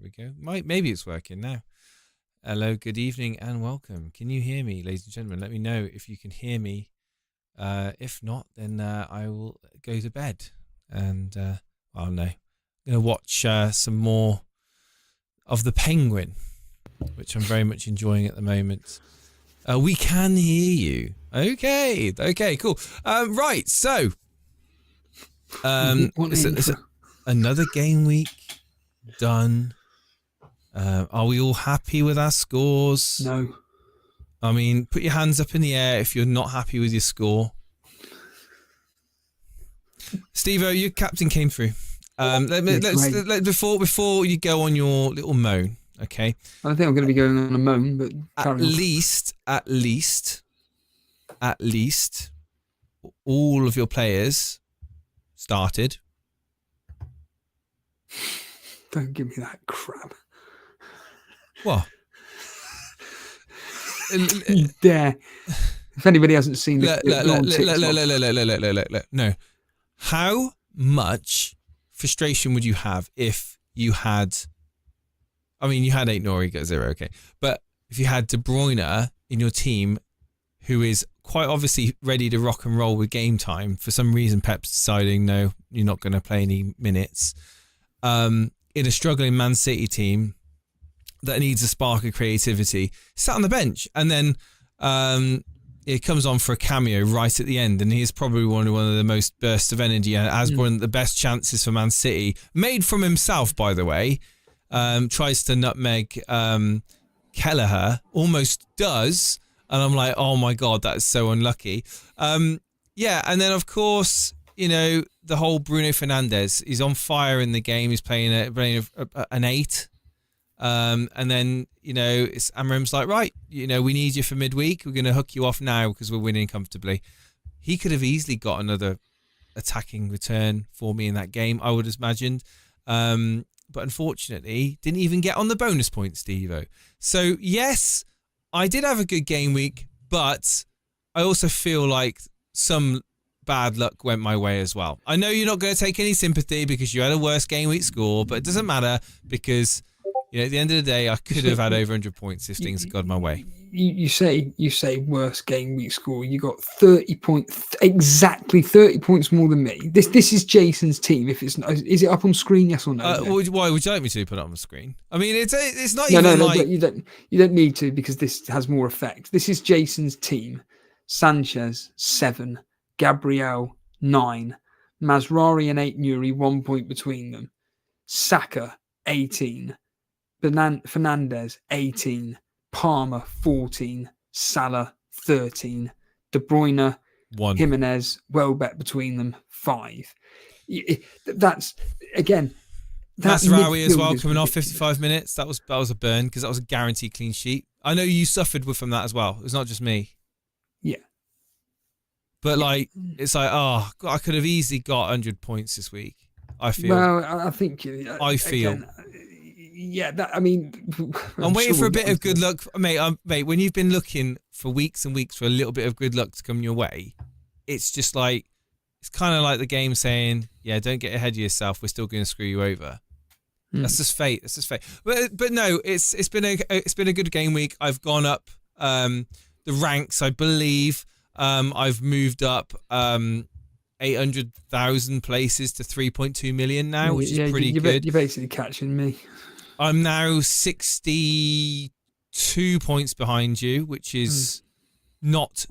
we go. Maybe it's working now. Hello, good evening, and welcome. Can you hear me, ladies and gentlemen? Let me know if you can hear me. If not, then I will go to bed. And, oh no, I'm going to watch some more of The Penguin, which I'm very much enjoying at the moment. We can hear you. Okay, cool. Right, so it's another game week done. Are we all happy with our scores? No. I mean, put your hands up in the air if you're not happy with your score. Steve-O, your captain came through. Before you go on your little moan, okay? I don't think I'm going to be going on a moan, but at least, all of your players started. Don't give me that crap. What? You dare. If anybody hasn't seen it, no. How much frustration would you have if you had... I mean, you had 8 Nori get 0, okay. But if you had De Bruyne in your team, who is quite obviously ready to rock and roll with game time, for some reason Pep's deciding, no, you're not going to play any minutes, in a struggling Man City team that needs a spark of creativity, sat on the bench, and then it comes on for a cameo right at the end, and he is probably one of the most bursts of energy and has one of the best chances for Man City, made from himself, by the way. Tries to nutmeg Kelleher, almost does, and I'm like, oh my god, that is so unlucky. Yeah, and then of course, you know, the whole Bruno Fernandes, he's on fire in the game, he's playing an 8. And then, you know, Amram's like, right, you know, we need you for midweek. We're going to hook you off now because we're winning comfortably. He could have easily got another attacking return for me in that game, I would have imagined. But unfortunately, didn't even get on the bonus point, Steve-O. So, yes, I did have a good game week, but I also feel like some bad luck went my way as well. I know you're not going to take any sympathy because you had a worse game week score, but it doesn't matter because... You know, at the end of the day, I could have had over 100 points if things had gone my way. You say worst game week score. You got 30 points, exactly 30 points more than me. This is Jason's team. If it's not, is it up on screen? Yes or no? Why would you like me to put it on the screen? I mean, it's not no, even like you don't need to because this has more effect. This is Jason's team. Sanchez 7, Gabriel 9, Mazrari and 8 Nuri, 1 point between them. Saka 18. Fernandes 18, Palmer 14, Salah 13, De Bruyne 1, Jimenez, Welbeck between them 5. That's again. Mazraoui as well coming off 55 minutes. That was a burn because that was a guaranteed clean sheet. I know you suffered from that as well. It's not just me. Yeah. But like, it's like, oh, God, I could have easily got 100 points this week. I feel. Well, I think. I feel. Again, yeah, I mean, I'm waiting for a bit of good luck, mate. When you've been looking for weeks and weeks for a little bit of good luck to come your way, it's just like it's kind of like the game saying, "Yeah, don't get ahead of yourself. We're still going to screw you over." That's just fate. That's just fate. But no, it's been a good game week. I've gone up the ranks, I believe. I've moved up 800,000 places to 3.2 million now, which is pretty good. You're basically catching me. I'm now 62 points behind you, which is not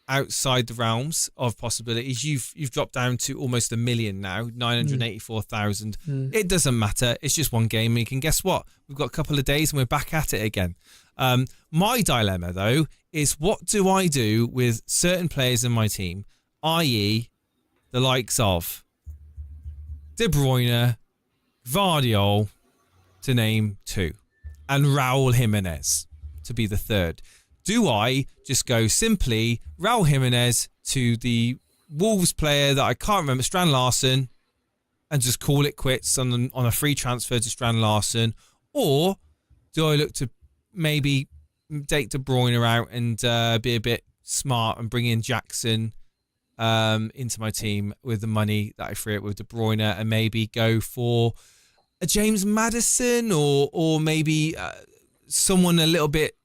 outside the realms of possibilities. You've dropped down to almost 1 million now, 984,000. It doesn't matter. It's just one game week. And guess what? We've got a couple of days and we're back at it again. My dilemma, though, is what do I do with certain players in my team, i.e. the likes of De Bruyne, Vardiol, to name 2, and Raul Jimenez to be the 3rd. Do I just go simply Raul Jimenez to the Wolves player that I can't remember, Strand Larsen, and just call it quits on a free transfer to Strand Larsen? Or do I look to maybe take De Bruyne out and be a bit smart and bring in Jackson into my team with the money that I free up with De Bruyne and maybe go for a James Maddison or maybe someone a little bit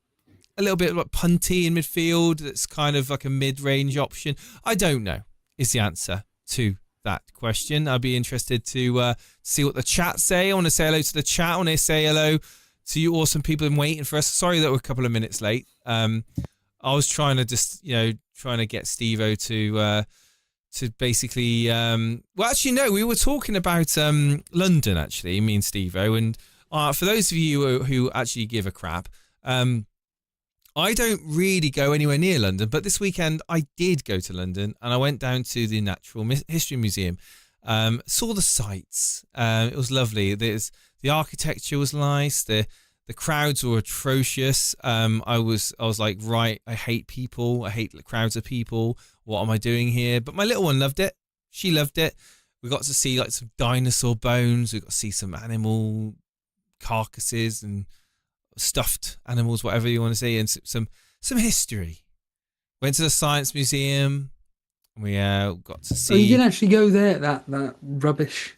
like punty in midfield that's kind of like a mid-range option? I don't know is the answer to that question. I'd be interested to see what the chat say. I want to say hello to the chat. I want to say hello to you awesome people and waiting for us. Sorry that we're a couple of minutes late. I was trying to just, trying to get Steve-O to basically, well, actually, no, we were talking about London, actually, me and Steve-O. And for those of you who actually give a crap, I don't really go anywhere near London, but this weekend I did go to London and I went down to the Natural History Museum, saw the sights. It was lovely. The architecture was nice. The crowds were atrocious. I was like, right, I hate people. I hate crowds of people. What am I doing here? But my little one loved it. She loved it. We got to see like some dinosaur bones. We got to see some animal carcasses and stuffed animals, whatever you want to say, and some history. Went to the Science Museum. And we got to see. Oh, you didn't actually go there. That rubbish.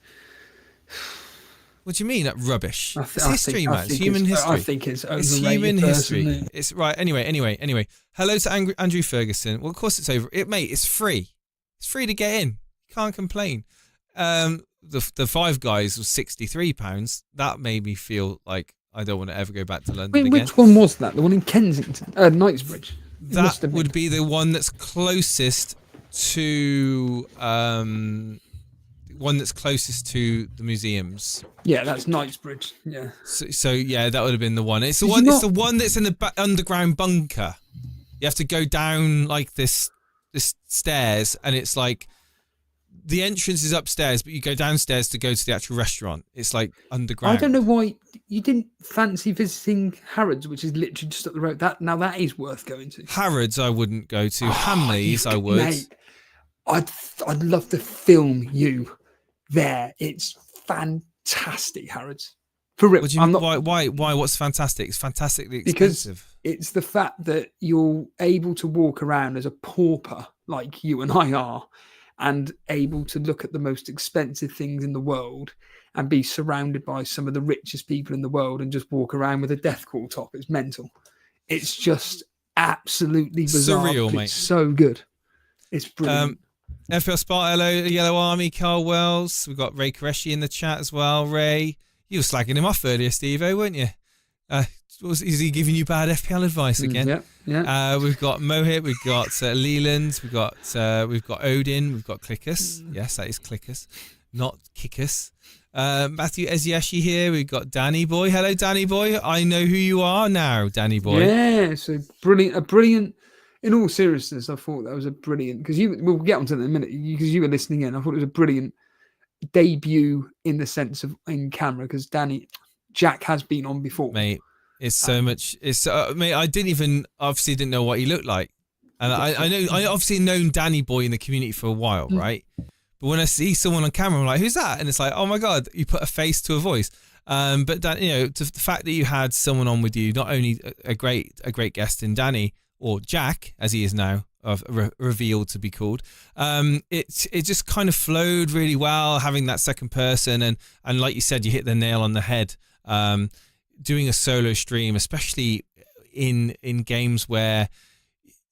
What do you mean that rubbish? It's history, man. It's human history. I think it's overrated. It's human history. It's right. Anyway. Hello to Andrew Ferguson. Well, of course it's over. Mate, it's free. It's free to get in. You can't complain. The Five Guys was £63. That made me feel like I don't want to ever go back to London again. Which one was that? The one in Kensington? Knightsbridge? That would be the one that's closest to the museums. Yeah, that's Knightsbridge. Yeah. So yeah, that would have been the one. It's the one. It's the one that's in the underground bunker. You have to go down like this stairs, and it's like the entrance is upstairs, but you go downstairs to go to the actual restaurant. It's like underground. I don't know why you didn't fancy visiting Harrods, which is literally just up the road. That is worth going to. Harrods, I wouldn't go to. Hamleys, I would. Mate, I'd love to film you there. It's fantastic, Harrods. For real. What do you mean? Why? What's fantastic? It's fantastically expensive. Because it's the fact that you're able to walk around as a pauper like you and I are, and able to look at the most expensive things in the world and be surrounded by some of the richest people in the world and just walk around with a deathcore top. It's mental. It's just absolutely bizarre. Surreal, mate. It's so good. It's brilliant. FPL Spot, hello, Yellow Army, Carl Wells. We've got Ray Qureshi in the chat as well. Ray, you were slagging him off earlier, Steve-O, weren't you? Is he giving you bad FPL advice again? Yeah. We've got Mohit, we've got Leland, we've got Odin, we've got Clickers. Yes, that is Clickers, not Kickers. Matthew Ezieshi here. We've got Danny Boy. Hello, Danny Boy. I know who you are now, Danny Boy. Yeah, so brilliant. In all seriousness, I thought that was a brilliant, because we'll get onto that in a minute, because you were listening in. I thought it was a brilliant debut in the sense of in camera, because Jack has been on before. Mate, it's so much. It's mate, I obviously didn't know what he looked like. And I obviously known Danny Boy in the community for a while, right? But when I see someone on camera, I'm like, who's that? And it's like, oh my God, you put a face to a voice. But that, the fact that you had someone on with you, not only a great guest in Danny, or Jack, as he is now revealed to be called, it just kind of flowed really well, having that second person, and like you said, you hit the nail on the head. Doing a solo stream, especially in games where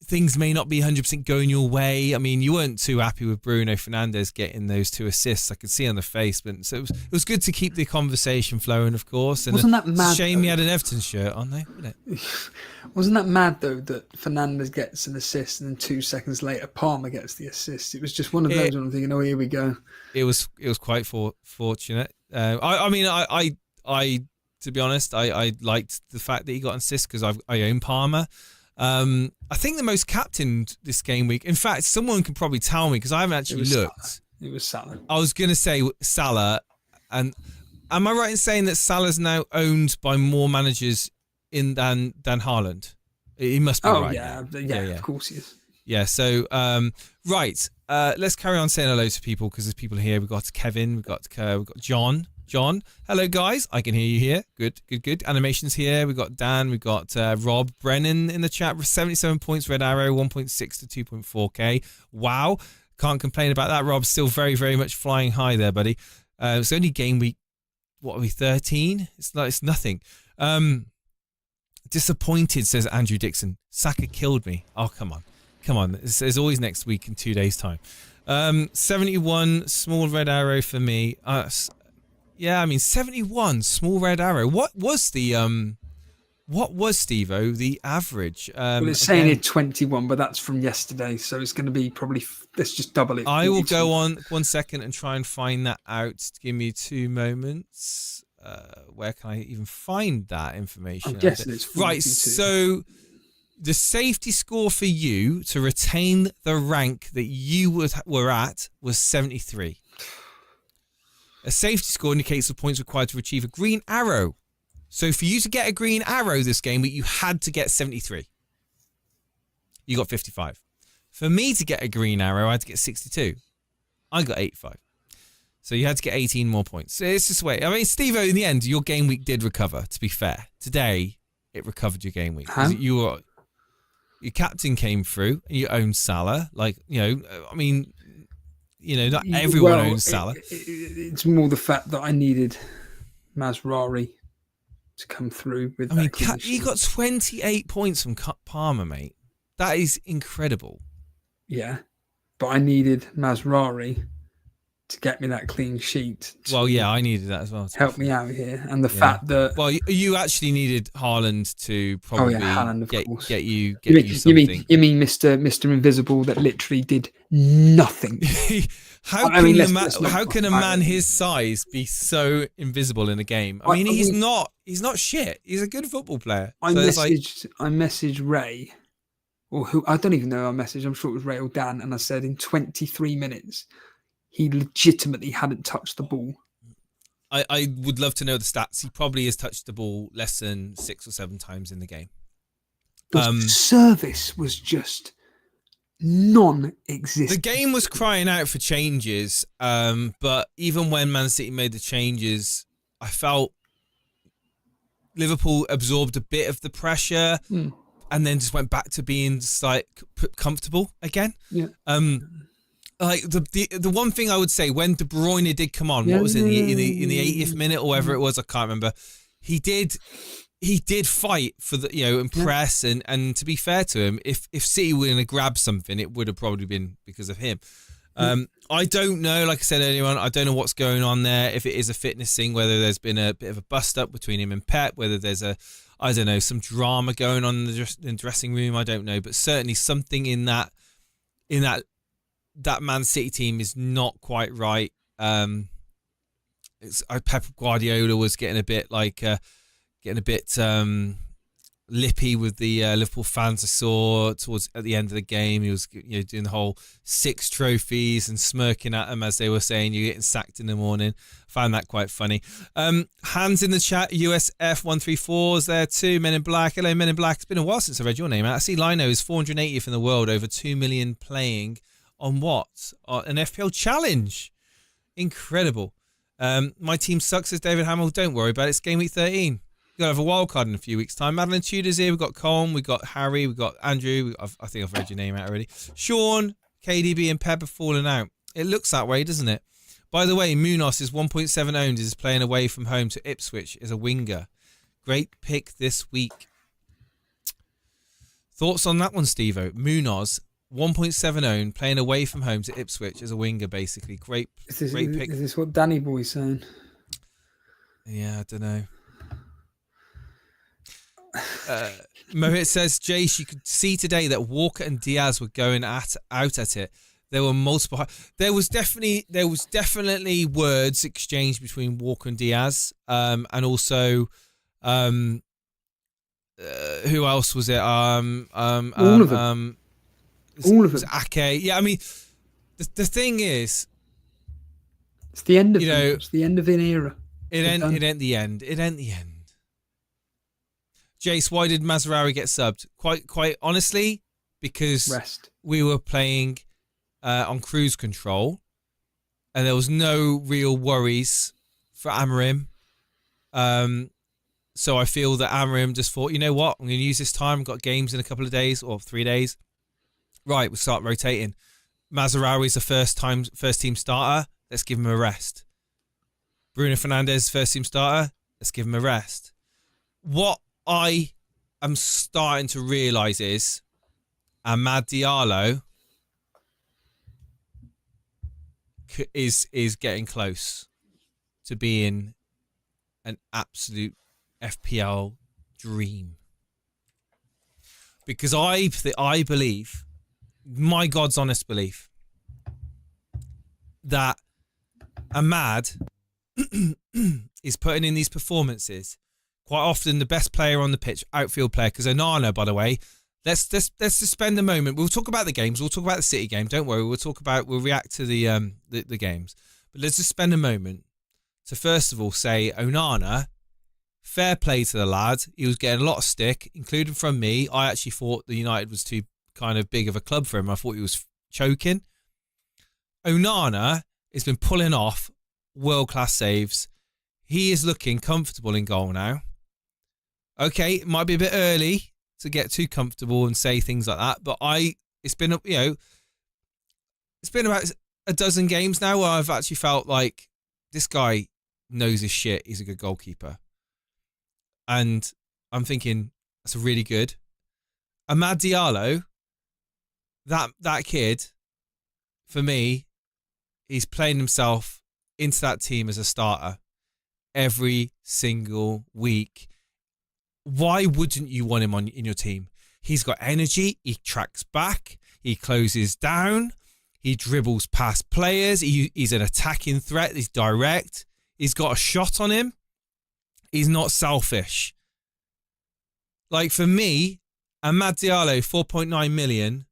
things may not be 100% going your way. I mean, you weren't too happy with Bruno Fernandes getting those 2 assists. I could see on the face, but so it was good to keep the conversation flowing, of course. And wasn't that mad? Shame he had an Everton shirt on, though, wasn't it? Wasn't that mad though that Fernandes gets an assist and then 2 seconds later Palmer gets the assist? It was just one of those. I'm thinking, oh, here we go. It was quite fortunate. I to be honest, I liked the fact that he got an assist because I own Palmer. I think the most captained this game week. In fact, someone can probably tell me because I haven't actually looked. It was Salah. I was going to say Salah. And am I right in saying that Salah's now owned by more managers than Haaland? He must be right. Yeah, of course he is. Yeah, so, right. Let's carry on saying hello to people because there's people here. We've got Kevin. We've got John. John, hello guys. I can hear you here. Good. Animations here. We've got Dan. We've got Rob Brennan in the chat. 77 points, Red Arrow, 1.6 to 2.4k. Wow. Can't complain about that, Rob. Still very, very much flying high there, buddy. It's only game week what are we, 13? It's nothing. Disappointed, says Andrew Dixon. Saka killed me. Oh, come on. There's always next week in 2 days' time. 71, small red arrow for me. Yeah, I mean, 71, small red arrow. What was Steve-O, the average? Well, it's saying here 21, but that's from yesterday, so it's going to be probably, let's just double it. I will go on 1 second and try and find that out. Give me 2 moments. Where can I even find that information? I'm guessing it's 42. Right, so the safety score for you to retain the rank that you were at was 73. A safety score indicates the points required to achieve a green arrow. So for you to get a green arrow this game, you had to get 73. You got 55. For me to get a green arrow, I had to get 62. I got 85. So you had to get 18 more points. So it's just the way. I mean, Steve-O, in the end, your game week did recover, to be fair. Today, it recovered your game week. Huh? Your captain came through, and you owned Salah. Not everyone owns Salah. It's more the fact that I needed Mazraoui to come through with he got 28 points from Palmer, mate. That is incredible. Yeah, but I needed Mazraoui to get me that clean sheet. Well, yeah, I needed that as well. Help me out here. And the fact that... Well, you actually needed Haaland to probably Haaland, of course. get you something. You mean Mr. Invisible that literally did nothing? How can a man his size be so invisible in a game? I mean, he's not shit. He's a good football player. I messaged Ray, or who, I don't even know I messaged. I'm sure it was Ray or Dan, and I said in 23 minutes, he legitimately hadn't touched the ball. I would love to know the stats. He probably has touched the ball less than 6 or 7 times in the game. The service was just non-existent. The game was crying out for changes, but even when Man City made the changes, I felt Liverpool absorbed a bit of the pressure and then just went back to being comfortable again. Yeah. Like the one thing I would say, when De Bruyne did come on, what was it, in the 80th minute or whatever it was, I can't remember. He did fight for the and press, and to be fair to him, if City were going to grab something, it would have probably been because of him. I don't know, like I said earlier on, I don't know what's going on there. If it is a fitness thing, whether there's been a bit of a bust up between him and Pep, whether there's some drama going on in the dressing room, I don't know, but certainly something in that Man City team is not quite right. Pep Guardiola was getting a bit lippy with the Liverpool fans. I saw towards at the end of the game, he was doing the whole 6 trophies and smirking at them as they were saying you're getting sacked in the morning. Found that quite funny. Hands in the chat. USF134 is there too. Men in Black. Hello, Men in Black. It's been a while since I read your name out. I see Lino is 480th in the world, over 2 million playing. On what? An FPL challenge. Incredible. My team sucks, says David Hamill. Don't worry about it. It's game week 13. You've got to have a wild card in a few weeks' time. Madeline Tudor's here. We've got Colm. We've got Harry. We've got Andrew. I think I've read your name out already. Sean, KDB and Pep have fallen out. It looks that way, doesn't it? By the way, Munoz is 1.7 owned. Is playing away from home to Ipswich as a winger. Great pick this week. Thoughts on that one, Steve-O? Munoz, 1.7 owned, playing away from home to Ipswich as a winger, basically. Great pick. Is this what Danny Boy's saying? Yeah, I don't know. Mohit says, Jace, you could see today that Walker and Diaz were going out at it. There were multiple. There was definitely words exchanged between Walker and Diaz, and also, who else was it? All of them. All of them. Ake. Yeah, I mean, the thing is, it's the end of it's the end of an era. It ain't the end. Jace, why did Mazraoui get subbed? Quite honestly, because we were playing on cruise control, and there was no real worries for Amorim. So I feel that Amorim just thought, you know what, I'm going to use this time. I've got games in a couple of days or 3 days. Right, we'll start rotating. Mazraoui's a first team starter. Let's give him a rest. Bruno Fernandes, first team starter. Let's give him a rest. What I am starting to realise is Amad Diallo is getting close to being an absolute FPL dream. Because I believe, my God's honest belief, that Amad is putting in these performances. Quite often the best player on the pitch, outfield player, because Onana, by the way, let's just spend a moment. We'll talk about the games. We'll talk about the City game. Don't worry. We'll react to the games. But let's just spend a moment to first of all say Onana, fair play to the lad. He was getting a lot of stick, including from me. I actually thought the United was too kind of big of a club for him. I thought he was choking. Onana has been pulling off world-class saves. He is looking comfortable in goal now. Okay, it might be a bit early to get too comfortable and say things like that, but it's been about a dozen games now where I've actually felt like this guy knows his shit. He's a good goalkeeper. And I'm thinking, that's really good. Amad Diallo, that kid, for me, he's playing himself into that team as a starter every single week. Why wouldn't you want him in your team? He's got energy. He tracks back. He closes down. He dribbles past players. He's an attacking threat. He's direct. He's got a shot on him. He's not selfish. Like, for me, Amad Diallo, 4.9 million,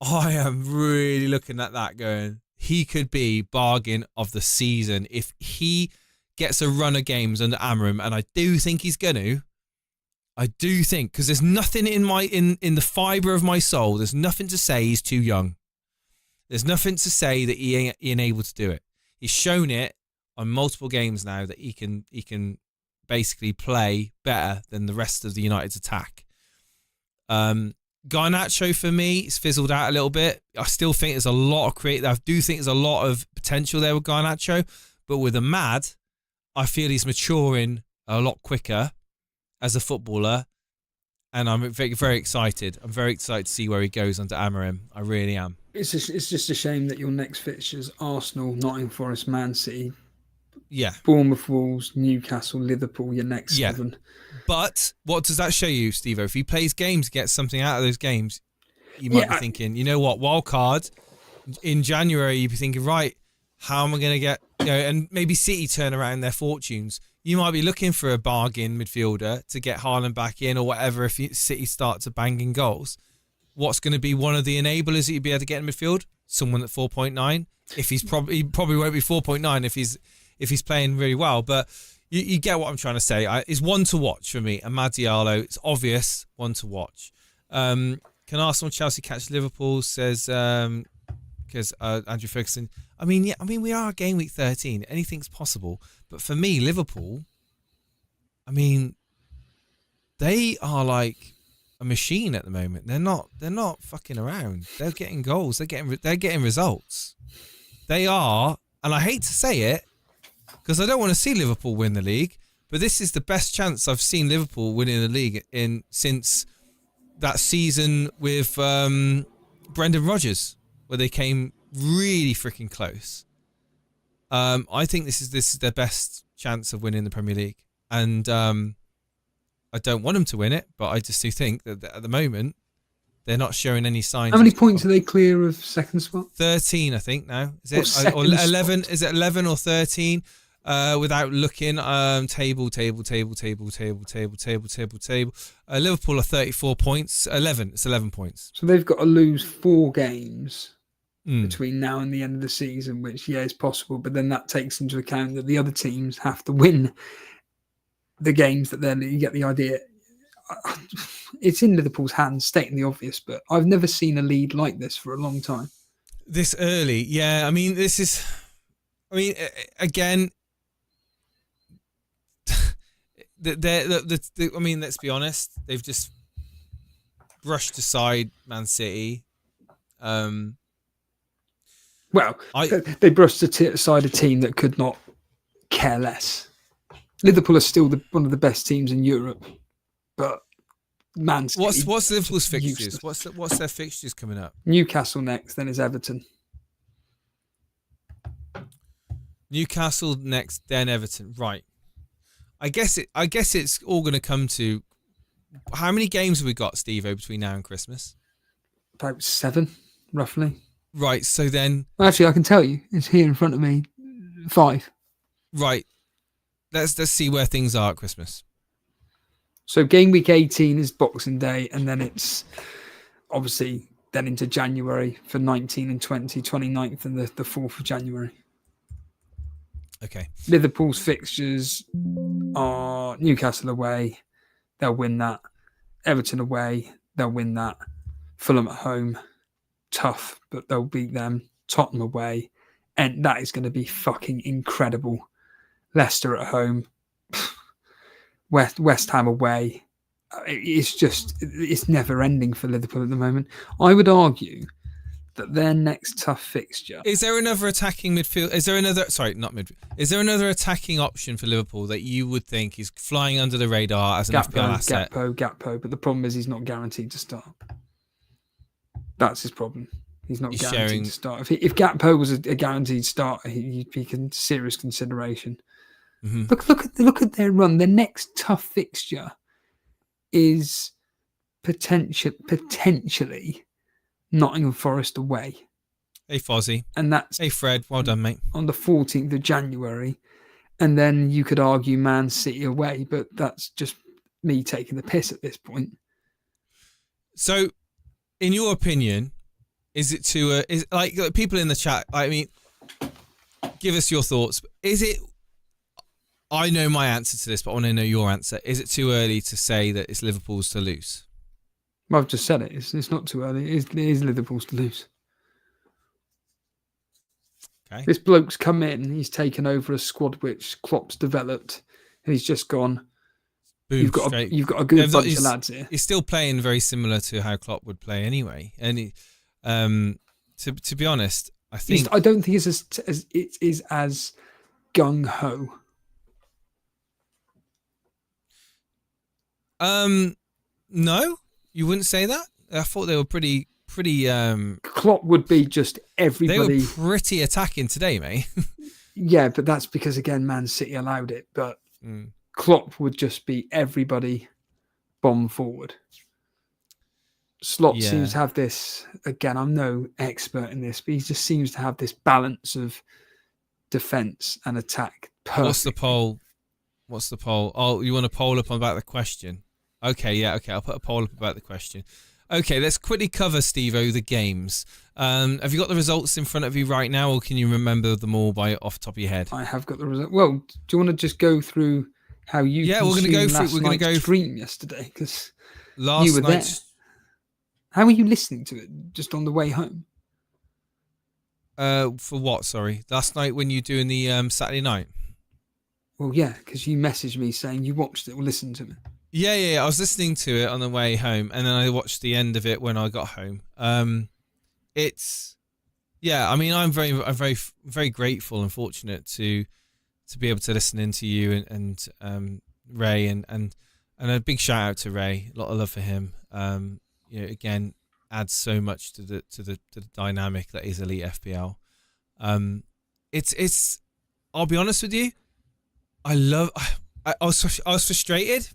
I am really looking at that going, he could be bargain of the season if he gets a run of games under Amorim, and I do think he's going to. I do think, because there's nothing in the fibre of my soul, there's nothing to say he's too young. There's nothing to say that he ain't able to do it. He's shown it on multiple games now that he can basically play better than the rest of the United's attack. Garnacho, for me, it's fizzled out a little bit. I still think there's a lot of I do think there's a lot of potential there with Garnacho, but with Amad, I feel he's maturing a lot quicker as a footballer, and I'm very, very excited. I'm very excited to see where he goes under Amorim. I really am. It's just a shame that your next fixtures: Arsenal, Nottingham Forest, Man City, Bournemouth, Wolves, Newcastle, Liverpool. Your next 7. But what does that show you, Steve-O? If he plays games, gets something out of those games, you might be thinking, you know what, wild card in January. You'd be thinking, right, how am I going to get, and maybe City turn around their fortunes. You might be looking for a bargain midfielder to get Haaland back in or whatever if City start to bang in goals. What's going to be one of the enablers that you'd be able to get in midfield? Someone at 4.9. If he probably won't be 4.9 if he's playing really well. But you get what I'm trying to say. It's one to watch for me. Amad Diallo, it's obvious, one to watch. Can Arsenal, Chelsea catch Liverpool? Says because Andrew Ferguson. I mean, we are game week 13. Anything's possible. But for me, Liverpool, I mean, they are like a machine at the moment. They're not fucking around. They're getting goals. They're getting results. They are, and I hate to say it because I don't want to see Liverpool win the league, but this is the best chance I've seen Liverpool winning the league since that season with Brendan Rodgers, where they came really freaking close. I think this is their best chance of winning the Premier League, and I don't want them to win it, but I just do think that at the moment they're not showing any signs. How many points are they clear of second spot? 13, I think now. Is it or 11? Spot? Is it 11 or 13? Without looking, table. Liverpool are 34 points. 11. It's 11 points. So they've got to lose 4 games between now and the end of the season, which is possible. But then that takes into account that the other teams have to win the games that then you get the idea. It's in Liverpool's hands, stating the obvious, but I've never seen a lead like this for a long time. This early, yeah. I mean, again, I mean, let's be honest. They've just brushed aside Man City. They brushed aside a team that could not care less. Liverpool are still one of the best teams in Europe, but Man City. What's Liverpool's fixtures? Useless. What's their fixtures coming up? Newcastle next, then it's Everton. Newcastle next, then Everton. Right. I guess it's all going to come to how many games have we got, Steve-O, between now and Christmas? About 7, roughly. Right. So then, actually, I can tell you, it's here in front of me. 5. Right. Let's see where things are at Christmas. So game week 18 is Boxing Day, and then it's obviously then into January for 19 and 20, 29th and the 4th of January. Okay. Liverpool's fixtures are Newcastle away, they'll win that. Everton away, they'll win that. Fulham at home, tough, but they'll beat them. Tottenham away, and that is going to be fucking incredible. Leicester at home, West Ham away. It's never ending for Liverpool at the moment. I would argue that their next tough fixture. Is there another attacking midfield? Is there another? Sorry, not midfield. Is there another attacking option for Liverpool that you would think is flying under the radar as an FPL asset? Gakpo. But the problem is he's not guaranteed to start. That's his problem. He's not guaranteed to start. If Gakpo was a guaranteed start, he'd be serious consideration. Mm-hmm. Look at their run. Their next tough fixture is potentially Nottingham Forest away. Hey Fozzie. And that's hey Fred, well done, mate. On the 14th of January. And then you could argue Man City away, but that's just me taking the piss at this point. So, in your opinion, is it is like people in the chat, I mean, give us your thoughts. Is it, I know my answer to this, but I want to know your answer. Is it too early to say that it's Liverpool's to lose? Well, I've just said it. It's not too early. It is Liverpool's to lose. Okay. This bloke's come in. He's taken over a squad which Klopp's developed, and he's just gone. Boom, you've got a good bunch of lads here. He's still playing very similar to how Klopp would play anyway. And to be honest, I don't think it is as gung ho. No, you wouldn't say that. I thought they were pretty. Klopp would be just everybody. They were pretty attacking today, mate. Yeah, but that's because again, Man City allowed it. But Klopp would just be everybody bomb forward. Slot seems to have this. Again, I'm no expert in this, but he just seems to have this balance of defense and attack. Perfect. What's the poll? Oh, you want a poll up about the question? Okay, yeah, okay. I'll put a poll up about the question. Okay, let's quickly cover, Steve-O, the games. Have you got the results in front of you right now, or can you remember them all off the top of your head? I have got the result. Well, do you want to just go through how you? Yeah, we're going to go through. We're going to go stream yesterday because you were there. How were you listening to it? Just on the way home? For what? Sorry, last night when you were doing the Saturday night. Well, yeah, because you messaged me saying you watched it or listened to it. Yeah. I was listening to it on the way home, and then I watched the end of it when I got home. It's, yeah. I mean, I'm very grateful and fortunate to be able to listen into you and Ray and a big shout out to Ray. A lot of love for him. Again, adds so much to the dynamic that is Elite FPL. It's. I'll be honest with you. I was frustrated.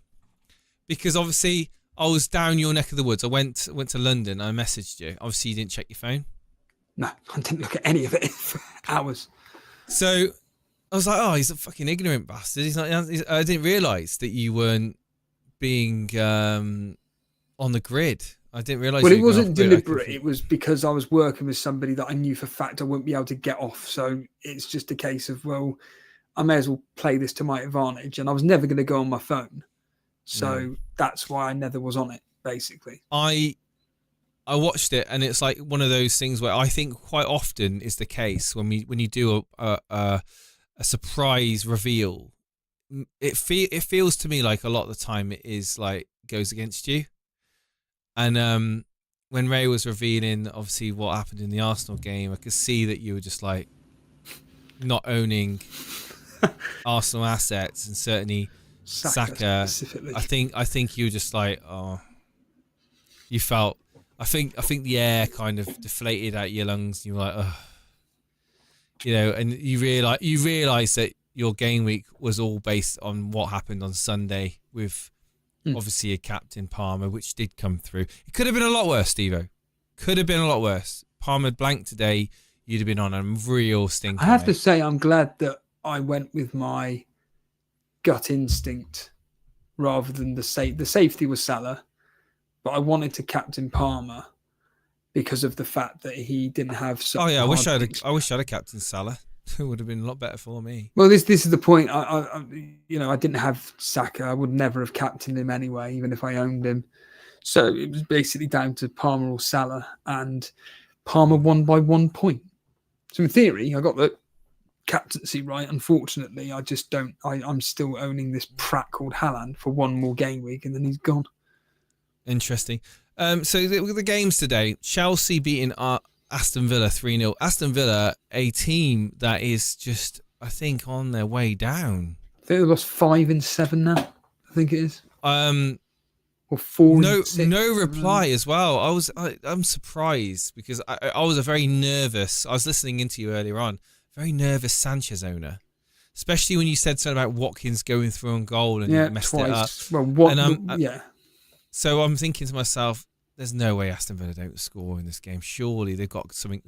Because obviously I was down your neck of the woods. I went to London. I messaged you. Obviously you didn't check your phone. No, I didn't look at any of it for hours. So I was like, oh, he's a fucking ignorant bastard. I didn't realise that you weren't being on the grid. I didn't realise. Well, it wasn't deliberate. It was because I was working with somebody that I knew for a fact I wouldn't be able to get off. So it's just a case of, well, I may as well play this to my advantage. And I was never going to go on my phone. So that's why I never was on it, basically. I watched it, and it's like one of those things where I think quite often is the case when you do a surprise reveal. It feels to me like a lot of the time it is like goes against you. And when Ray was revealing obviously what happened in the Arsenal game, I could see that you were just like not owning Arsenal assets, and certainly Saka. Specifically. I think you were just like, oh, you felt. I think the air kind of deflated out your lungs. You were like, oh, and you realize that your game week was all based on what happened on Sunday with obviously a captain Palmer, which did come through. It could have been a lot worse, Steve-O. Could have been a lot worse. Palmer blanked today. You'd have been on a real stinker. I have to say, I'm glad that I went with my gut instinct rather than the safety was Salah, but I wanted to captain Palmer because of the fact that he didn't have. I wish I'd have captained Salah. It would have been a lot better for me. Well, this is the point. I didn't have Saka. I would never have captained him anyway, even if I owned him. So it was basically down to Palmer or Salah, and Palmer won by 1 point. So in theory, I got the captaincy right. Unfortunately, I just don't. I'm still owning this prat called Haaland for one more game week, and then he's gone. Interesting. So the games today, Chelsea beating Aston Villa 3-0. Aston Villa, a team that is just, I think, on their way down. I think they lost 5 in 7 now. I think it is. Or 4 in 6. No reply as well. I'm surprised because I was a very nervous. I was listening into you earlier on. Very nervous Sanchez owner, especially when you said something about Watkins going through on goal and messed twice. it up. Well, So I'm thinking to myself, there's no way Aston Villa don't score in this game. Surely they've got something.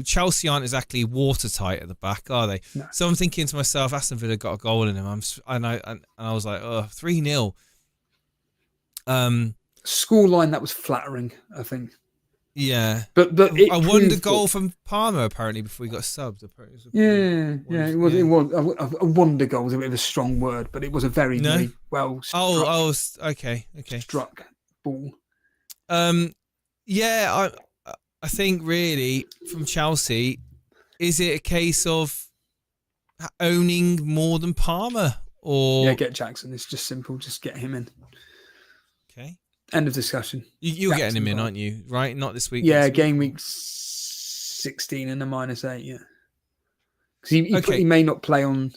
Chelsea aren't exactly watertight at the back, are they? No. So I'm thinking to myself, Aston Villa got a goal in them. And I was like, oh, 3-0. Scoreline that was flattering, I think. Yeah, but I won a goal from Palmer apparently before he got subbed. It was a wonder goal was a bit of a strong word, but it was a very well struck, okay struck ball. I think really from Chelsea, is it a case of owning more than Palmer or get Jackson? It's just simple, just get him in. Okay. End of discussion. You're getting him in, aren't you? Right? Not this week. Yeah, game week 16 and a -8. Yeah, because he may not play on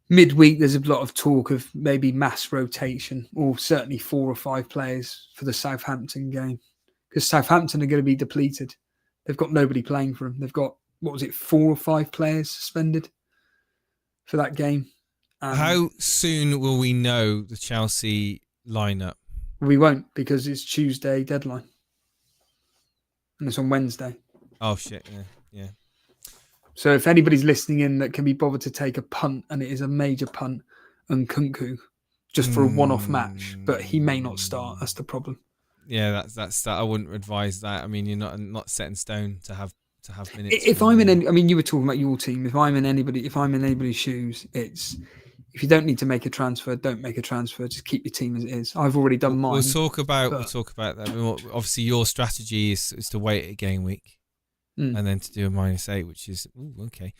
midweek. There's a lot of talk of maybe mass rotation, or certainly 4 or 5 players for the Southampton game, because Southampton are going to be depleted. They've got nobody playing for them. They've got 4 or 5 players suspended for that game. How soon will we know the Chelsea lineup? We won't, because it's Tuesday deadline. And it's on Wednesday. Oh, shit. Yeah. So if anybody's listening in that can be bothered to take a punt, and it is a major punt, and Nkunku, just for a one-off match, but he may not start. That's the problem. Yeah, that's that. I wouldn't advise that. I mean, you're not set in stone to have minutes. If I'm in any, I mean, you were talking about your team. If I'm in anybody's shoes, it's, if you don't need to make a transfer, don't make a transfer. Just keep your team as it is. I've already done mine. We'll talk about that. Obviously, your strategy is to wait a game week and then to do a -8, which is okay.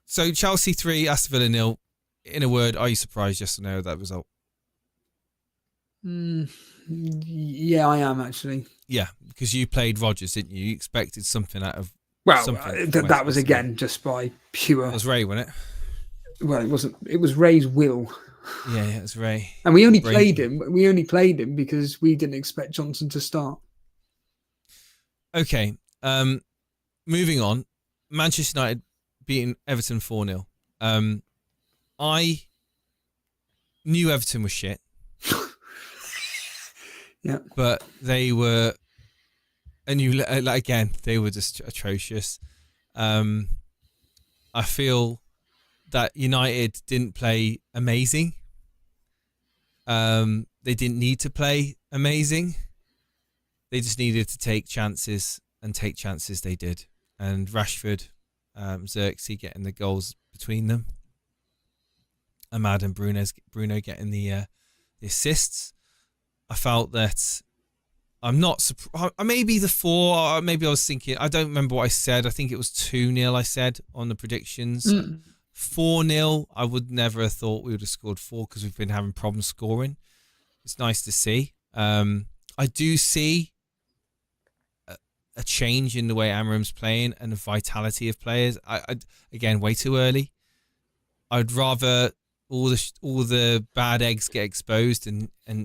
So Chelsea 3, Aston Villa 0. In a word, are you surprised? Yes or no, that result? Yeah, I am actually. Yeah, because you played Rodgers, didn't you? You expected something out of. Well, that was again just by pure. It was Ray, wasn't it? Well, it wasn't. It was Ray's will. Yeah, it was Ray. And we only played him. We only played him because we didn't expect Johnson to start. Okay. Moving on. Manchester United beating Everton 4-0. I knew Everton was shit. Yeah. But they were, and again, they were just atrocious. I feel that United didn't play amazing. They didn't need to play amazing. They just needed to take chances, and take chances they did. And Rashford, Xerxes getting the goals between them. Ahmad and Bruno getting the assists. I felt that I'm not surprised. Maybe the 4, maybe I was thinking, I don't remember what I said. I think it was 2-0 I said on the predictions. 4-0, I would never have thought we would have scored 4 because we've been having problems scoring. It's nice to see. I do see a change in the way Amram's playing and the vitality of players. I again, way too early. I'd rather all the bad eggs get exposed,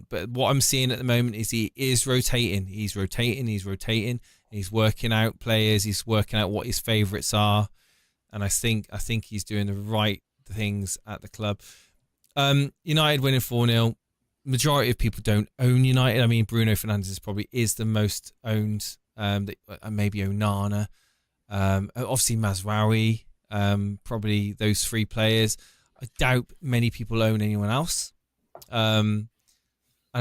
but what I'm seeing at the moment is he is rotating. He's rotating. He's working out players. He's working out what his favourites are, and I think he's doing the right things at the club. United winning 4-0. Majority of people don't own United. I mean, Bruno Fernandes probably is the most owned. Maybe Onana. Obviously Mazraoui. Probably those three players. I doubt many people own anyone else. I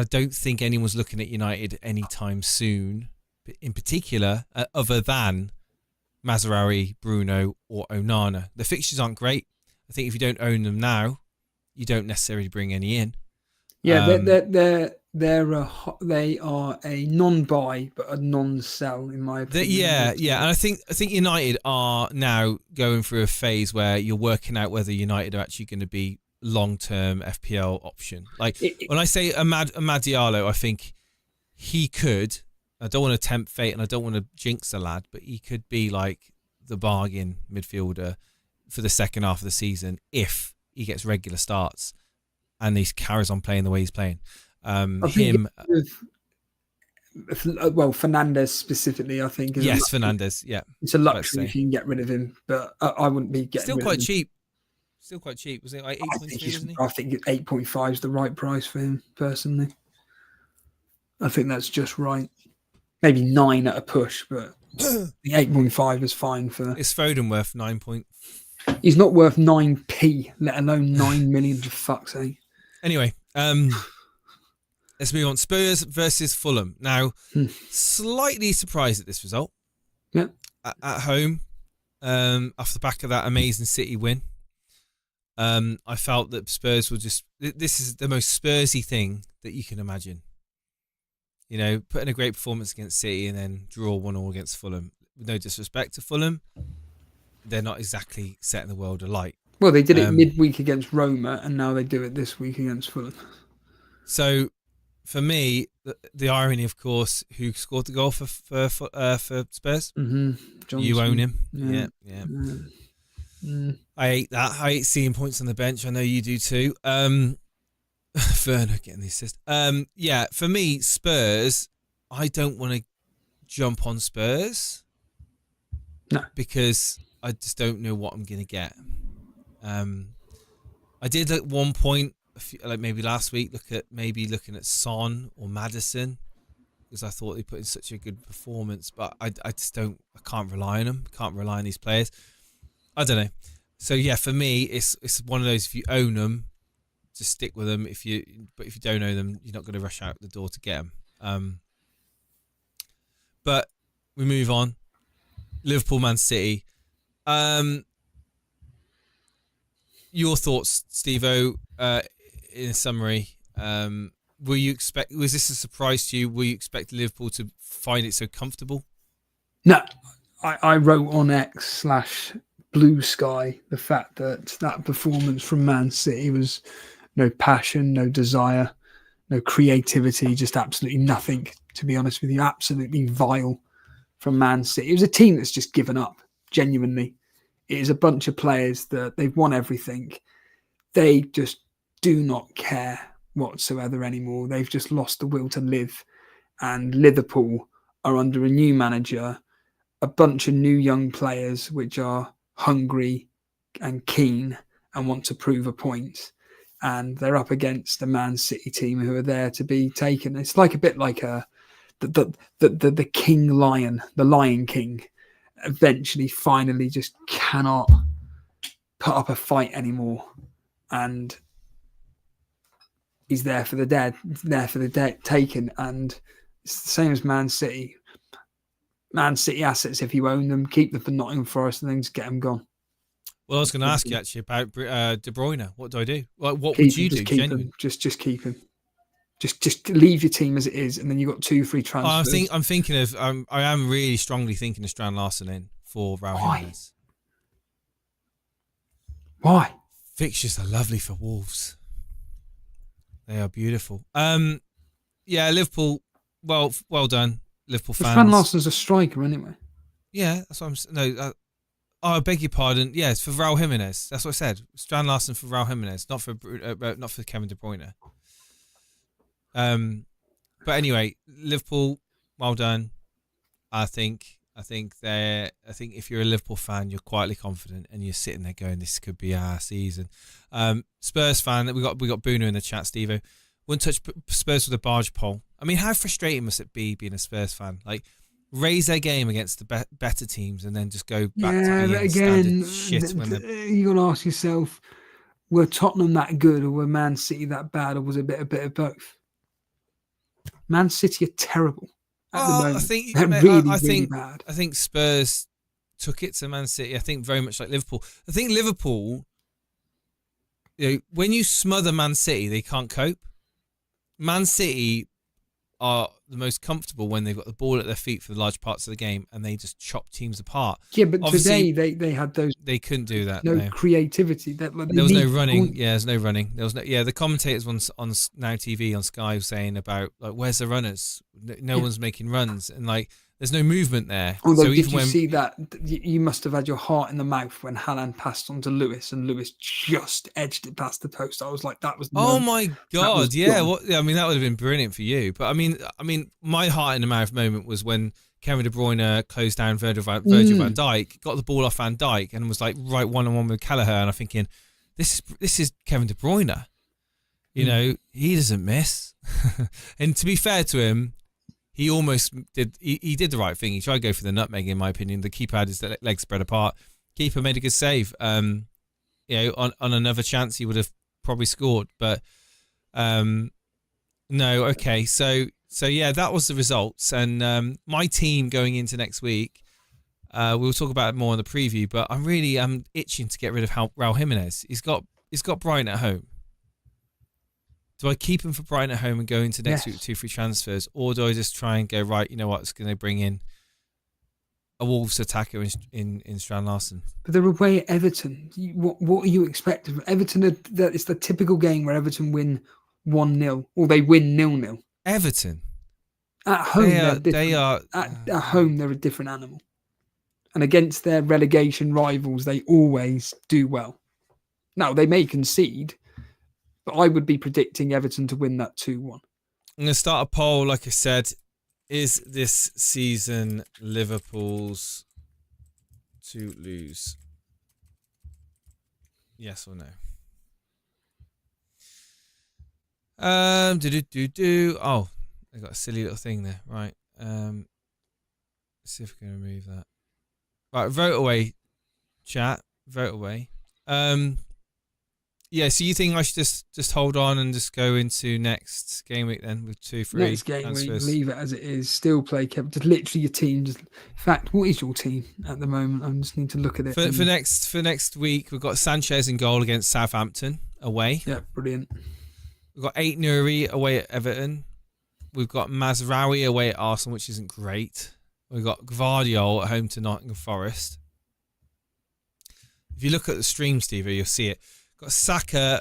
don't think anyone's looking at United anytime soon, in particular, other than Mazraoui, Bruno, or Onana. The fixtures aren't great. I think if you don't own them now, you don't necessarily bring any in. Yeah, they are a non-buy but a non-sell in my opinion. Yeah, and I think United are now going through a phase where you're working out whether United are actually going to be long-term FPL option. Like when I say Amad Diallo, I think he could. I don't want to tempt fate and I don't want to jinx the lad, but he could be like the bargain midfielder for the second half of the season if he gets regular starts and he carries on playing the way he's playing. Fernandes specifically, I think. Fernandes. Yeah, it's a luxury if you can get rid of him, but I wouldn't be getting. Still quite cheap. Was it like 8.3? I think 8.5 is the right price for him personally. I think that's just right. Maybe 9 at a push, but the 8.5 is fine for. Is Foden worth 9 point? He's not worth 9p, let alone 9 million. For fuck's sake. Anyway, let's move on. Spurs versus Fulham. Now, slightly surprised at this result. Yeah. At home, off the back of that amazing City win. I felt that Spurs were just... This is the most Spursy thing that you can imagine. You know, putting a great performance against City and then draw 1-1 against Fulham. With no disrespect to Fulham, they're not exactly setting the world alight. Well, they did it midweek against Roma, and now they do it this week against Fulham. So, for me, the irony, of course, who scored the goal for Spurs? Mm-hmm. You own him. Yeah. I hate that. I hate seeing points on the bench. I know you do too. Werner getting the assist. For me, Spurs, I don't want to jump on Spurs. No. Because I just don't know what I'm going to get. I did at one point, maybe last week, looking at Son or Maddison because I thought they put in such a good performance, but I can't rely on them. Can't rely on these players. I don't know. So yeah, for me, it's one of those. If you own them, just stick with them. If you don't own them, you're not going to rush out the door to get them. But we move on. Liverpool, Man City. Your thoughts, Steve-O, in summary. Was this a surprise to you? Were you expecting Liverpool to find it so comfortable? No. I wrote on X/Blue Sky the fact that performance from Man City was no passion, no desire, no creativity, just absolutely nothing, to be honest with you. Absolutely vile from Man City. It was a team that's just given up, genuinely. It is a bunch of players that they've won everything. They just do not care whatsoever anymore. They've just lost the will to live. And Liverpool are under a new manager, a bunch of new young players which are hungry and keen and want to prove a point. And they're up against the Man City team who are there to be taken. It's like a bit like the King Lion, the Lion King. Eventually, finally, just cannot put up a fight anymore, and he's there for the dead, taken. And it's the same as Man City. Man City assets, if you own them, keep them for Nottingham Forest, and then just get them gone. Well, I was going to ask you actually about De Bruyne. What do I do? What would you do? Just keep him. Just leave your team as it is, and then you've got 2 free transfers. I'm thinking of. I am really strongly thinking of Strand Larsen in for Raul Jimenez. Why? Fixtures are lovely for Wolves. They are beautiful. Liverpool. Well done, Liverpool fans. Strand Larsen's a striker anyway. Yeah, that's what I'm. No. Oh, I beg your pardon. Yeah, it's for Raul Jimenez. That's what I said. Strand Larsen for Raul Jimenez, not for Kevin De Bruyne. But anyway, Liverpool, well done. I think if you're a Liverpool fan, you're quietly confident and you're sitting there going, "This could be our season." Spurs fan, we got Booner in the chat, Steve. Wouldn't touch Spurs with a barge pole. I mean, how frustrating must it be being a Spurs fan? Like, raise their game against the better teams and then just go back to being standard shit when you got to ask yourself, were Tottenham that good or were Man City that bad, or was it a bit of both? Man City are terrible at the moment. Really bad. I think Spurs took it to Man City. I think very much like Liverpool. I think Liverpool, when you smother Man City, they can't cope. Man City are the most comfortable when they've got the ball at their feet for the large parts of the game, and they just chop teams apart. Yeah, but obviously, today they had those. They couldn't do that. No creativity. There was no running. Yeah, there's no running. There was no. Yeah, the commentators on Now TV on Sky were saying about like, where's the runners? No one's making runs, and like there's no movement there. Although, so did you see that? You must have had your heart in the mouth when Haaland passed on to Lewis, and Lewis just edged it past the post. I was like, that was. Oh my God! Yeah, I mean, that would have been brilliant for you. But I mean, my heart in the mouth moment was when Kevin De Bruyne closed down Virgil van Dijk, got the ball off Van Dijk, and was like right one-on-one with Kelleher. And I'm thinking, this is Kevin De Bruyne. You know, he doesn't miss. And to be fair to him, he almost did. He did the right thing. He tried to go for the nutmeg, in my opinion. The keeper had his legs spread apart. Keeper made a good save. On another chance, he would have probably scored. But no, okay. So yeah, that was the results. And my team going into next week, we'll talk about it more in the preview. But I'm itching to get rid of Raul Jimenez. He's got Brighton at home. Do I keep him for Brighton at home and go into next week with 2 free transfers, or do I just try and go, right, you know what, it's going to bring in a Wolves attacker in Strand Larsen? But they're away at Everton. What are you expecting from Everton? It's the typical game where Everton win 1-0 or they win 0-0. Everton? At home, at home, they're a different animal. And against their relegation rivals, they always do well. Now, they may concede, but I would be predicting Everton to win that 2-1. I'm going to start a poll, like I said. Is this season Liverpool's to lose? Yes or no? Oh, I got a silly little thing there. Right. Let's see if we can remove that. Right, vote away, chat. Vote away. Yeah, so you think I should just hold on and just go into next game week then with 2 free next game week, leave it as it is. Still play Kevin. Just literally your team. In fact, what is your team at the moment? I just need to look at it. For next week, we've got Sanchez in goal against Southampton away. Yeah, brilliant. We've got Aït-Nouri away at Everton. We've got Mazraoui away at Arsenal, which isn't great. We've got Gvardiol at home to Nottingham Forest. If you look at the stream, Steve, you'll see it. Got Saka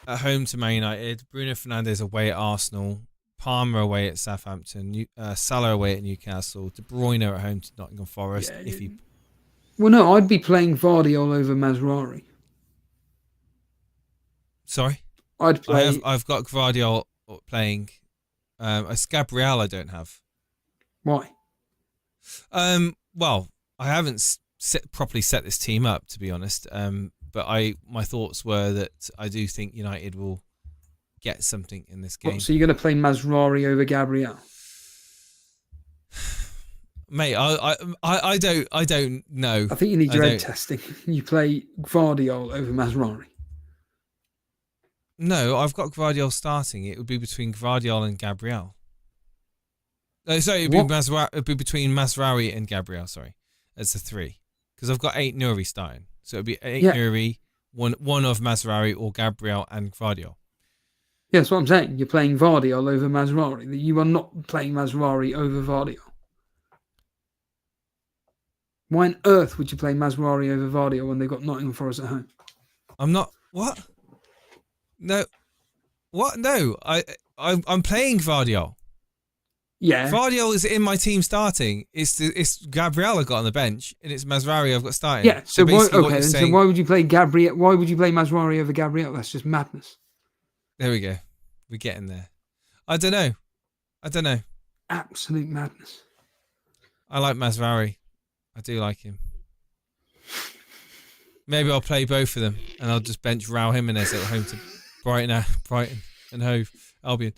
at home to Man United, Bruno Fernandes away at Arsenal, Palmer away at Southampton, Salah away at Newcastle, De Bruyne at home to Nottingham Forest. Yeah, well, no, I'd be playing Gvardiol over Mazraoui. Sorry? I've got Gvardiol playing. It's Gabriel I don't have. Why? Well, I haven't properly set this team up, to be honest. But my thoughts were that I do think United will get something in this game. So you're going to play Mazraoui over Gabriel? Mate, I don't know. I think you need your head testing. You play Gvardiol over Mazraoui. No, I've got Gvardiol starting. It would be between Gvardiol and Gabriel. Sorry, it'd be between Mazraoui and Gabriel. Sorry, as the 3, because I've got Aït-Nouri starting. So it'd be Aït-Nouri, one of Mazraoui or Gabriel and Gvardiol. Yeah, that's what I'm saying. You're playing Gvardiol over Mazraoui. You are not playing Mazraoui over Gvardiol. Why on earth would you play Mazraoui over Gvardiol when they've got Nottingham Forest at home? I'm not. What? No. What? No. I'm playing Gvardiol. Yeah. Vardiol is in my team starting. It's Gabriel I got on the bench, and it's Mazraoui I've got starting. Yeah. So why, basically, okay, so why would you play Gabriel? Why would you play Mazraoui over Gabriel? That's just madness. There we go. We're getting there. I don't know. Absolute madness. I like Mazraoui. I do like him. Maybe I'll play both of them, and I'll just bench Raul Jimenez at home to Brighton and Hove Albion.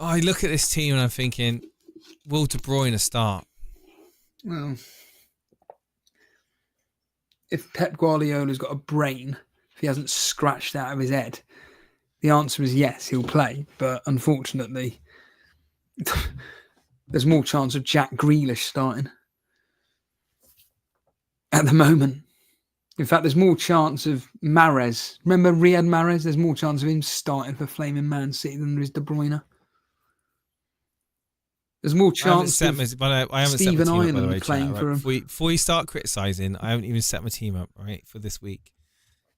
I look at this team and I'm thinking, will De Bruyne start? Well, if Pep Guardiola's got a brain, if he hasn't scratched out of his head, the answer is yes, he'll play. But unfortunately, there's more chance of Jack Grealish starting at the moment. In fact, there's more chance of Mahrez. Remember Riyad Mahrez? There's more chance of him starting for flaming Man City than there is De Bruyne. There's more chance of Stephen Ireland playing for him. Before you start criticising, I haven't even set my team up, right, for this week.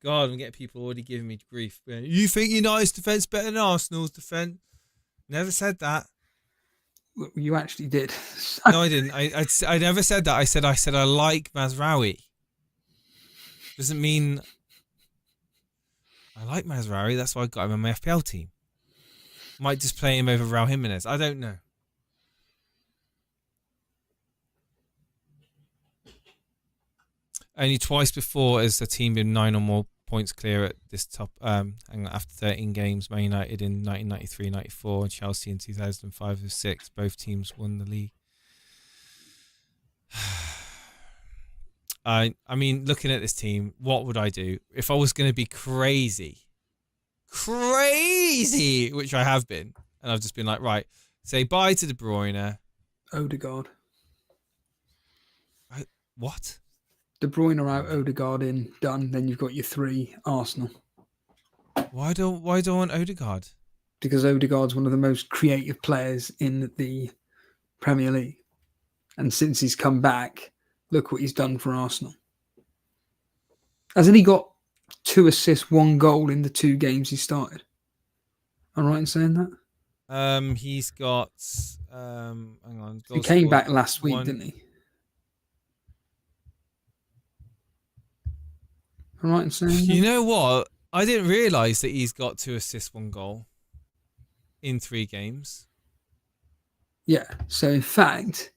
God, I'm getting people already giving me grief. You think United's defence better than Arsenal's defence? Never said that. You actually did. No, I didn't. I never said that. I said I like Mazraoui. Doesn't mean I like Mazraoui. That's why I got him on my FPL team. Might just play him over Raul Jimenez. I don't know. Only twice before has the team been 9 or more points clear at this top. After 13 games, Man United in 1993-94 and Chelsea in 2005-06. Both teams won the league. I mean, looking at this team, what would I do if I was going to be crazy, which I have been, and I've just been like, right, say bye to De Bruyne. Odegaard. What? De Bruyne out, Odegaard in, done. Then you've got your 3 Arsenal. Why don't I want Odegaard? Because Odegaard's one of the most creative players in the Premier League, and since he's come back, look what he's done for Arsenal. Hasn't he got 2 assists, 1 goal in the 2 games he started? Am I right in saying that? He's got. Hang on. He came back last week, didn't he? Am I right in saying that? You know what? I didn't realise that he's got 2 assists, 1 goal in 3 games. Yeah. So in fact,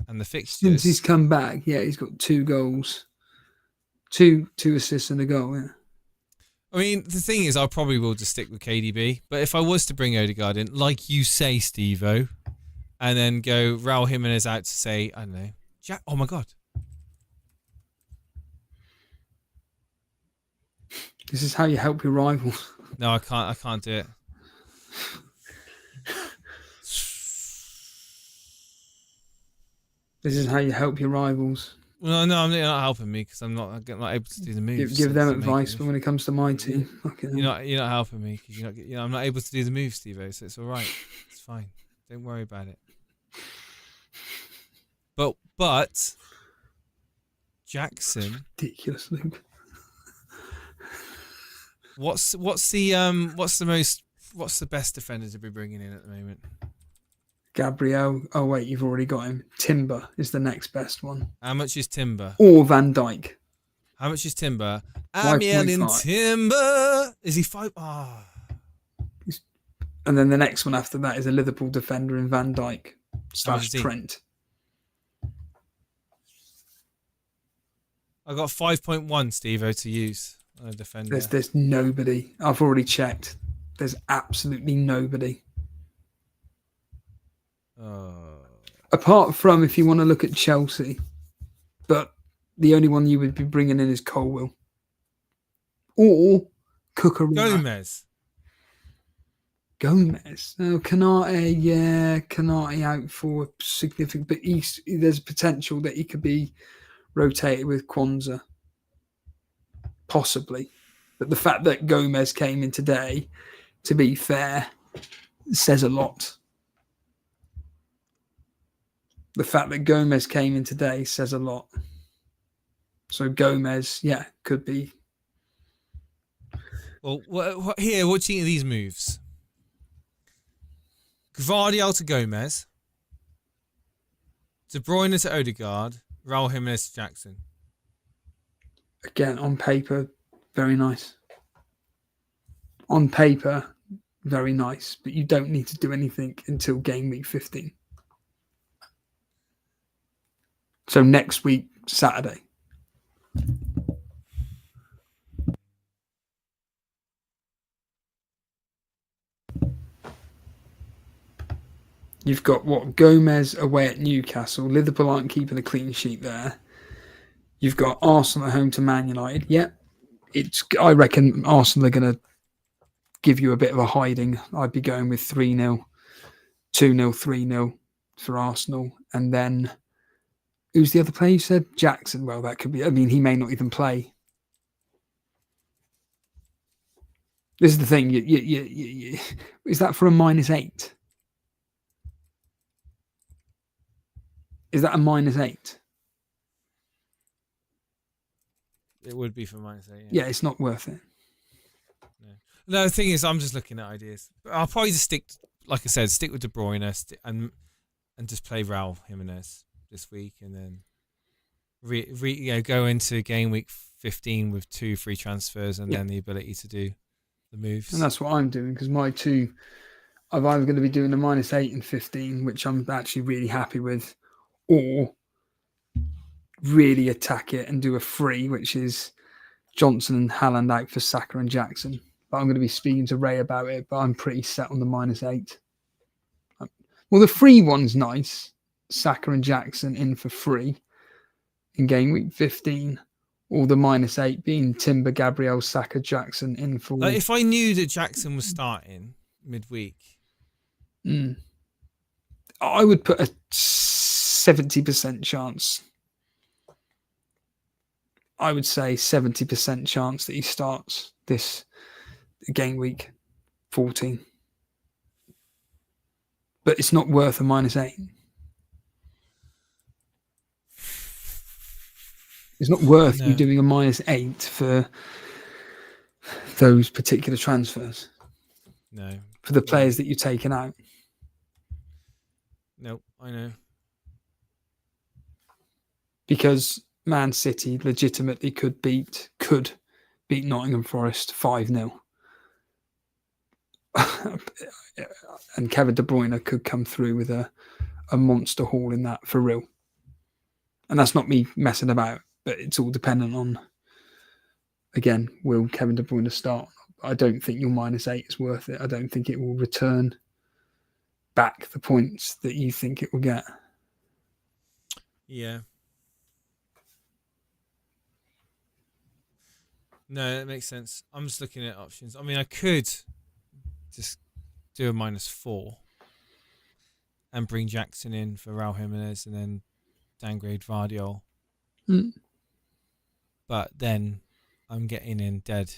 and the fixtures. Since he's come back, yeah, he's got 2 goals, two assists and a goal. Yeah. I mean, the thing is, I probably will just stick with KDB. But if I was to bring Odegaard in, like you say, Steve-O, and then go Raul Jimenez out to say, I don't know, Jack. Oh my God. This is how you help your rivals. No, I can't do it. This is how you help your rivals. Well, no, you're not helping me because I'm not able to do the moves. Give them advice, but when it comes to my team, you're not helping me because I'm not able to do the moves, Steve-O. So it's all right. It's fine. Don't worry about it. But Jackson, ridiculous, Luke. What's the best defender to be bringing in at the moment? Gabriel. Oh wait, you've already got him. Timber is the next best one. How much is Timber? Or Van Dijk. How much is Timber? I'm yelling Timber. Is he 5? Ah. Oh. And then the next one after that is a Liverpool defender in Van Dijk / Trent. I got 5.1, Steve-O, to use on a defender. There's nobody. I've already checked. There's absolutely nobody. Apart from if you want to look at Chelsea, but the only one you would be bringing in is Colwill or Cucurella. Gomez. No, Canate. Yeah, Canate out for significant, but there's potential that he could be rotated with Kwanzaa, possibly. But the fact that Gomez came in today, to be fair, says a lot. The fact that Gomez came in today says a lot. So Gomez, yeah, could be. Well, here, watching these moves, Gvardiol to Gomez. De Bruyne to Odegaard. Raul Jimenez to Jackson. Again, on paper, very nice. On paper, very nice. But you don't need to do anything until game week 15. So next week, Saturday. You've got Gomez away at Newcastle. Liverpool aren't keeping a clean sheet there. You've got Arsenal at home to Man United. Yep. I reckon Arsenal are going to give you a bit of a hiding. I'd be going with 3-0, 2-0, 3-0 for Arsenal. And then, who's the other player you said? Jackson. Well, that could be, he may not even play. This is the thing. Is that for a -8? Is that a -8? It would be for -8. Yeah, it's not worth it. No, the thing is, I'm just looking at ideas. I'll probably just stick with De Bruyne and just play Raul Jimenez this week, and then go into game week 15 with 2 free transfers, and then the ability to do the moves. And that's what I'm doing, because my 2, I'm either going to be doing a -8 and 15, which I'm actually really happy with, or really attack it and do a free, which is Johnson and Haaland out for Saka and Jackson. But I'm going to be speaking to Ray about it, but I'm pretty set on the -8. Well, the free one's nice. Saka and Jackson in for free in game week 15, or the -8 being Timber, Gabriel, Saka, Jackson in for... if I knew that Jackson was starting midweek... I would put a 70% chance. I would say 70% chance that he starts this game week 14. But it's not worth a -8. It's not worth you doing a -8 for those particular transfers. No. For the players that you've taken out. No, I know. Because Man City legitimately could beat Nottingham Forest 5-0. And Kevin De Bruyne could come through with a monster haul in that for real. And that's not me messing about, but it's all dependent on, again, will Kevin De Bruyne start? I don't think your -8 is worth it. I don't think it will return back the points that you think it will get. Yeah. No, that makes sense. I'm just looking at options. I could just do a -4 and bring Jackson in for Raul Jimenez and then downgrade Gvardiol. But then I'm getting in dead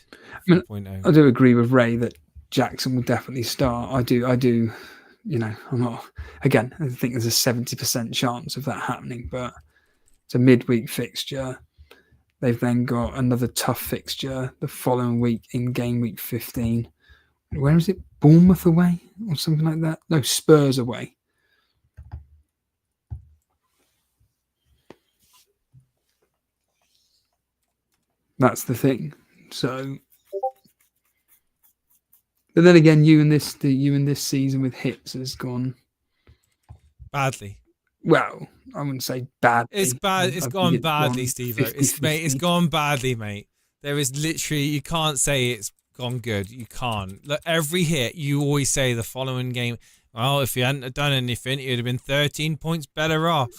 4.0. I do agree with Ray that Jackson will definitely start. I do. I'm not. Again, I think there's a 70% chance of that happening, but it's a midweek fixture. They've then got another tough fixture the following week in game week 15. Where is it? Bournemouth away or something like that? No, Spurs away. That's the thing. So, but then again, you in this season with hips has gone badly. Well, I wouldn't say badly. It's bad. It's gone badly, Steve. It's gone badly, mate. There is literally, you can't say it's gone good. You can't. Look, every hit, you always say the following game, well, if you hadn't done anything, you'd have been 13 points better off.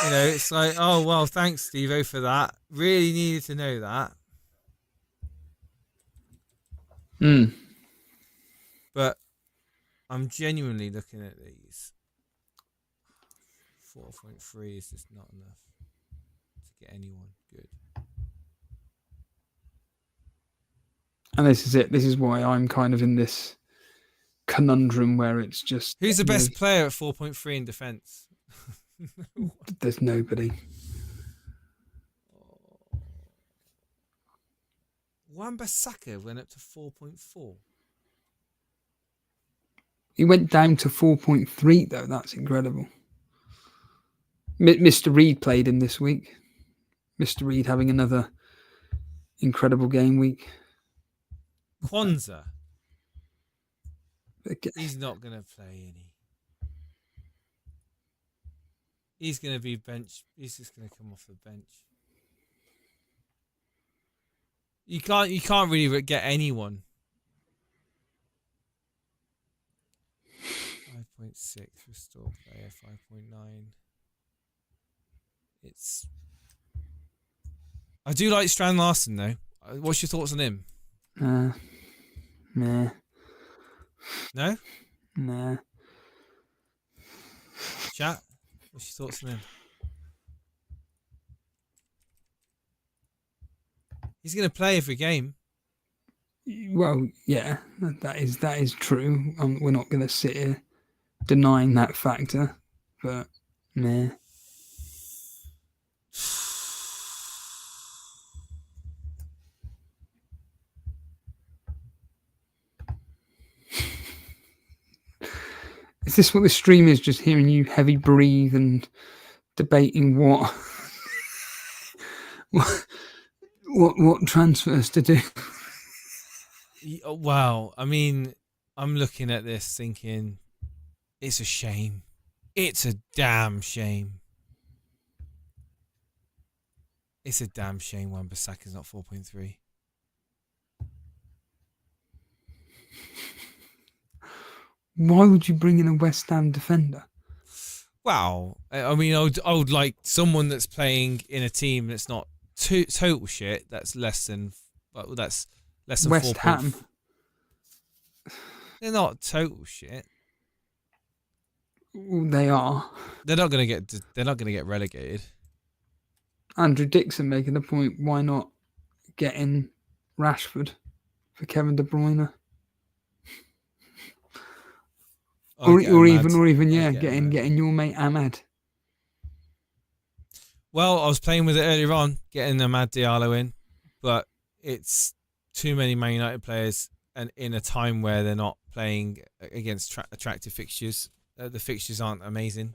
It's like, oh, well, thanks, Steve-O, for that. Really needed to know that. But I'm genuinely looking at these. 4.3 is just not enough to get anyone good. And this is it. This is why I'm kind of in this conundrum where it's just... Who's the best player at 4.3 in defence? There's nobody. Wan-Bissaka went up to 4.4. He went down to 4.3 though. That's incredible. Mr. Reed played him this week. Mr. Reed having another incredible game week. Kwanzaa. He's not going to play any. He's going to be bench. He's just going to come off the bench. You can't really get anyone. 5.6 restore player, 5.9. I do like Strand Larson though. What's your thoughts on him? Nah. No? Nah. Chat? What's your thoughts on him? He's going to play every game. Well, yeah, that is true. We're not going to sit here denying that factor, but nah. Is this what the stream is? Just hearing you heavy breathe and debating what transfers to do? Wow. I mean, I'm looking at this thinking, it's a shame. It's a damn shame. It's a damn shame Wan-Bissaka's not 4.3. Why would you bring in a West Ham defender? Wow. I mean, I would like someone that's playing in a team that's not total shit. That's less than. Well, that's less than West 4. Ham. They're not total shit. Well, they are. They're not gonna get. They're not gonna get relegated. Andrew Dixon making the point. Why not get in Rashford for Kevin De Bruyne? Or even getting your mate Ahmed. Well, I was playing with it earlier on, getting Amad Diallo in, but it's too many Man United players, and in a time where they're not playing against attractive fixtures. The fixtures aren't amazing.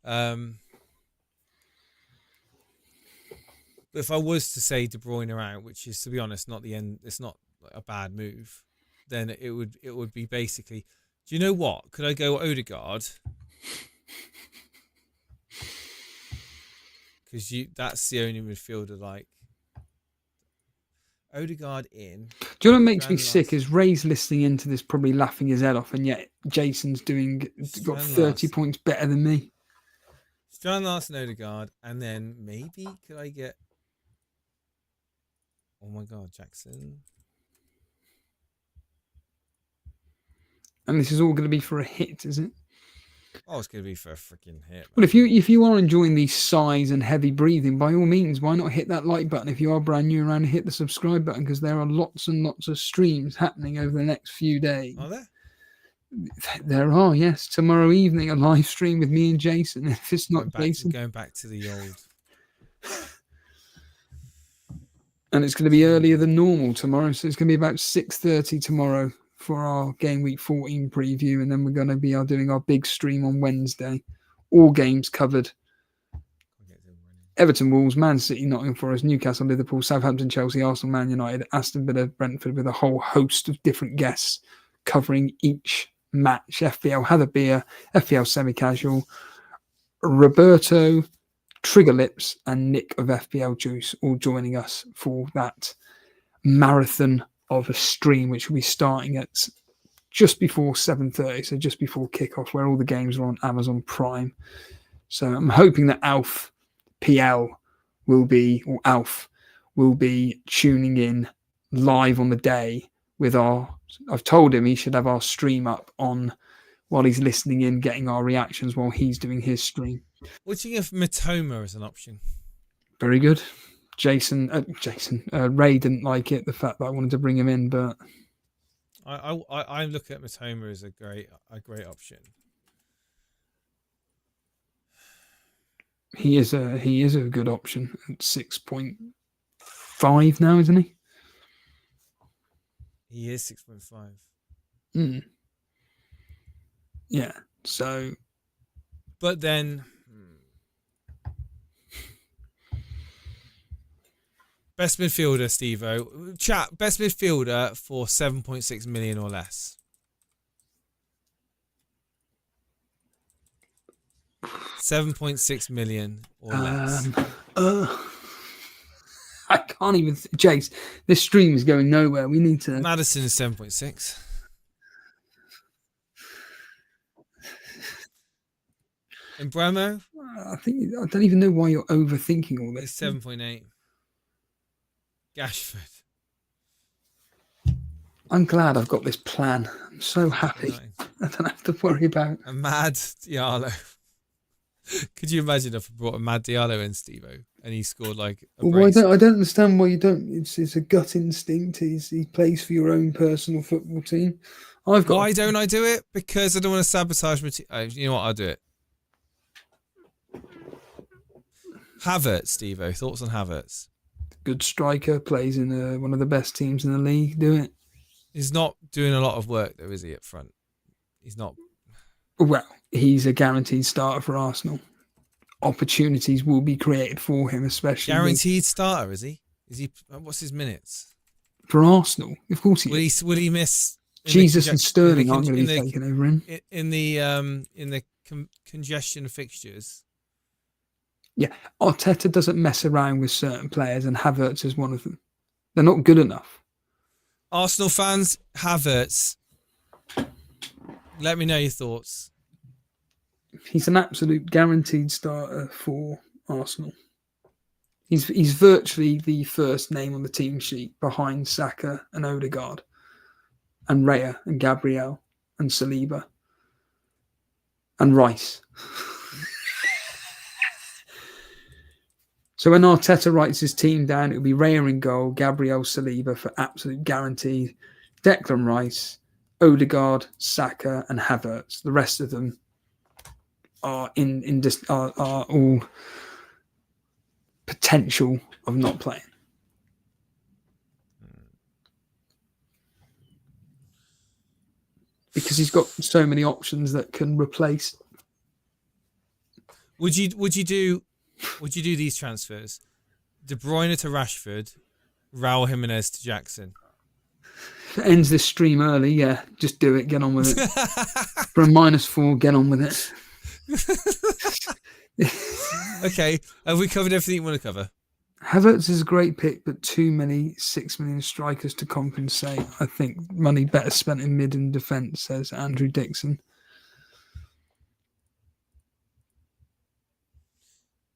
But if I was to say De Bruyne out, which is, to be honest, not the end, it's not a bad move, then it would be basically. Do you know what? Could I go Odegaard? Because that's the only midfielder like. Odegaard in. Do you know what makes me sick is Ray's listening into this probably laughing his head off, and yet Jason's got 30 points better than me. Strand Larson, Odegaard, and then maybe could I get... Oh my God, Jackson. And this is all going to be for a hit, is it? Oh, it's going to be for a freaking hit. Well, if you are enjoying these sighs and heavy breathing, by all means, why not hit that like button? If you are brand new around, hit the subscribe button, because there are lots and lots of streams happening over the next few days. Are there? There are, yes. Tomorrow evening, a live stream with me and Jason. If it's not Jason, going back to the old. And it's going to be earlier than normal tomorrow, so it's going to be about 6:30 tomorrow for our Game Week 14 preview, and then we're going to be doing our big stream on Wednesday. All games covered. Everton, Wolves, Man City, Nottingham Forest, Newcastle, Liverpool, Southampton, Chelsea, Arsenal, Man United, Aston Villa, Brentford, with a whole host of different guests covering each match. FPL Have a Beer, FPL Semi-Casual, Roberto, Trigger Lips, and Nick of FPL Juice all joining us for that marathon of a stream, which will be starting at just before 7:30, so just before kickoff, where all the games are on Amazon Prime. So I'm hoping that Alf will be tuning in live on the day with I've told him he should have our stream up on while he's listening in, getting our reactions while he's doing his stream. What do you give Matoma as an option? Very good. Ray didn't like it, the fact that I wanted to bring him in, but I look at Matoma as a great option. He is a good option at 6.5 now, isn't he? He is 6.5. Yeah. So But then, best midfielder, Steve-O. Chat, best midfielder for 7.6 million or less. 7.6 million or less. I can't even. Jace, this stream is going nowhere. We need to. Maddison is 7.6. And Bremo? I don't even know why you're overthinking all this. It's 7.8. Gashford. I'm glad I've got this plan. I'm so happy. Nice. I don't have to worry about. A Mad Diallo. Could you imagine if I brought a Mad Diallo in, Steve-O, and he scored like a brace? I don't understand why you don't. It's a gut instinct. He plays for your own personal football team. Why don't I do it? Because I don't want to sabotage my team. You know what? I'll do it. Havertz, Steve-O. Thoughts on Havertz? Good striker, plays in one of the best teams in the league. Do it. He's not doing a lot of work, though, is he, up front? He's not. Well, he's a guaranteed starter for Arsenal. Opportunities will be created for him, especially. Guaranteed starter, is he? Is he? What's his minutes? For Arsenal, of course he is. Will he miss? Jesus and Sterling aren't going to be taking over him. In the congestion of fixtures. Yeah, Arteta doesn't mess around with certain players, and Havertz is one of them. They're not good enough. Arsenal fans, Havertz. Let me know your thoughts. He's an absolute guaranteed starter for Arsenal. He's virtually the first name on the team sheet behind Saka and Odegaard and Raya and Gabriel and Saliba and Rice. So when Arteta writes his team down, it'll be Raya in goal, Gabriel, Saliba for absolute guaranteed, Declan Rice, Odegaard, Saka, and Havertz. The rest of them are are all potential of not playing. Because he's got so many options that can replace. Would you do these transfers? De Bruyne to Rashford, Raul Jimenez to Jackson. If it ends this stream early, yeah, just do it. Get on with it. For a -4, get on with it. Okay, have we covered everything you want to cover? Havertz is a great pick, but too many 6 million strikers to compensate. I think money better spent in mid and defence, says Andrew Dixon.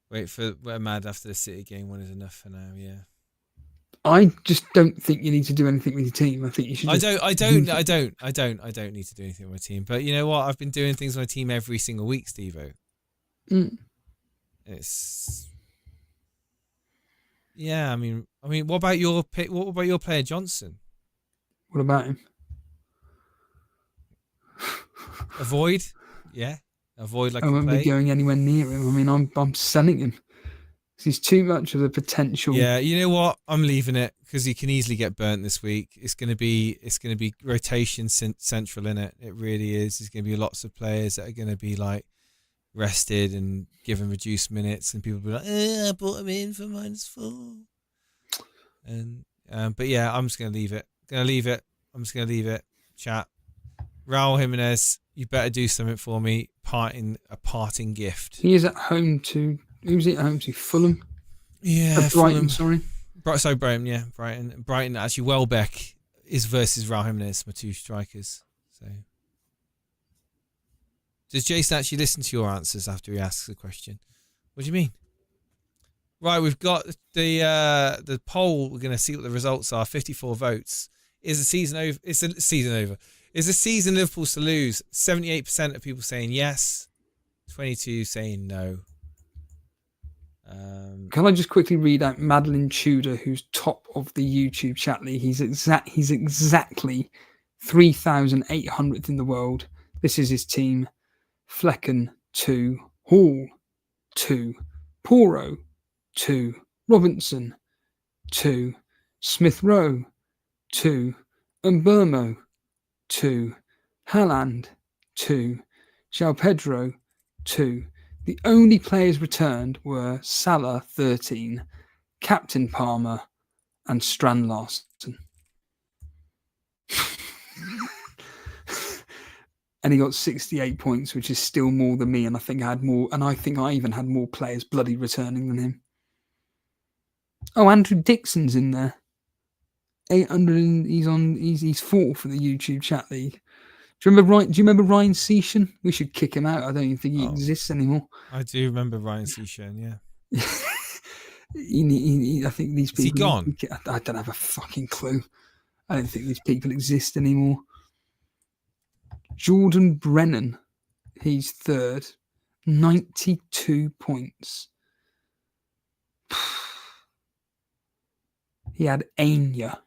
We're mad after the City game. One is enough for now. Yeah. I just don't think you need to do anything with your team. I think you should. I don't need to do anything with my team. But you know what? I've been doing things with my team every single week, Steve-O. It's. Yeah, I mean, what about your pick? What about your player Johnson? What about him? Avoid, yeah, avoid like. I won't be going anywhere near him. I mean, I'm selling him. He's too much of a potential. Yeah, you know what? I'm leaving it because he can easily get burnt this week. It's gonna be rotation central in it. It really is. There's gonna be lots of players that are gonna be like rested and given reduced minutes, and people will be like, I brought him in for -4. And but yeah, I'm just gonna leave it. I'm just gonna leave it. Chat. Raul Jimenez, you better do something for me. A parting gift. He is at home to. Who's he at home to? Fulham? Yeah, Brighton, Fulham. Sorry. Brighton, yeah. Brighton, actually, Welbeck is versus Raul Jimenez, my two strikers. So, does Jason actually listen to your answers after he asks the question? What do you mean? Right, we've got the poll. We're going to see what the results are. 54 votes. Is the season over? Is the season over? Is the season Liverpool's to lose? 78% of people saying yes. 22 saying no. Can I just quickly read out Madeline Tudor, who's top of the YouTube chat league? He's exactly 3,800th in the world. This is his team: Flecken 2, Hall 2, Poro 2, Robinson 2, Smith Rowe 2, Mbermo 2, Haaland 2, João Pedro, 2. The only players returned were Salah, 13, Captain Palmer, and Strand Larson. And he got 68 points, which is still more than me. And I think I had more, and I think I even had more players bloody returning than him. Oh, Andrew Dixon's in there. 800. He's 4th for the YouTube chat league. Do you remember Ryan Seashan? We should kick him out. I don't even think he exists anymore. I do remember Ryan Seashan, yeah. I think these people. Is he gone? I don't have a fucking clue. I don't think these people exist anymore. Jordan Brennan, he's 3rd, 92 points. He had Anya.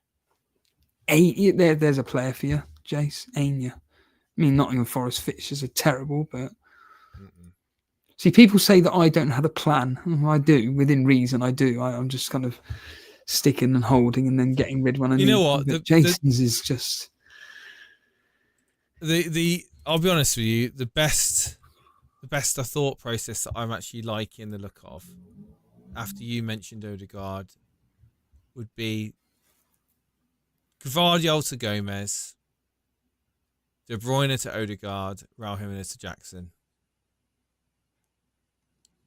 There's a player for you, Jace. Anya. I mean, Nottingham Forest fixtures are terrible, but see, people say that I don't have a plan. I do, within reason. I do. I'm just kind of sticking and holding, and then getting rid when I need. You know what? Jason's is just I'll be honest with you. The best thought process that I'm actually liking the look of, after you mentioned Odegaard, would be Gvardiol to Gomez, De Bruyne to Odegaard, Raul Jimenez to Jackson.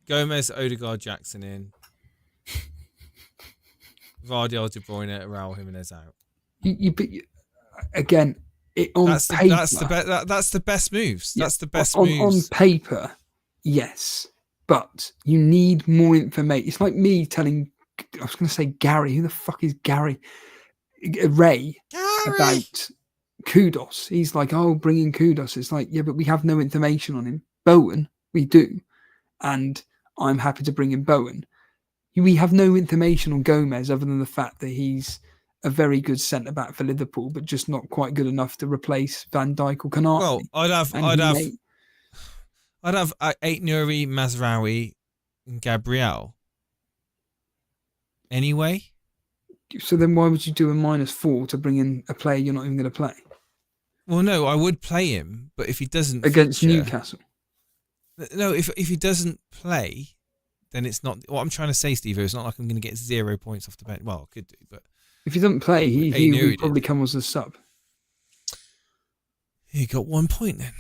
Gomez, Odegaard, Jackson in. Gvardiol, De Bruyne, Raul Jimenez out. Again, that's the best moves. Yeah, that's the best moves. On paper, yes. But you need more information. It's like me telling, I was going to say Gary. Who the fuck is Gary? Ray. About Kudos. He's like, oh, bring in Kudos. It's like, yeah, but we have no information on him. Bowen, we do. And I'm happy to bring in Bowen. We have no information on Gomez other than the fact that he's a very good centre-back for Liverpool, but just not quite good enough to replace Van Dijk or Konate. Well, I'd have Aït-Nouri, Mazraoui, and Gabriel. Anyway. So then why would you do a -4 to bring in a player you're not even going to play? Well, no, I would play him, but if he doesn't against Newcastle. No, if he doesn't play, then it's not. What I'm trying to say, Steve, it's not like I'm going to get 0 points off the bench. Well, I could do, but if he doesn't play, he will probably come as a sub. He got 1 point then.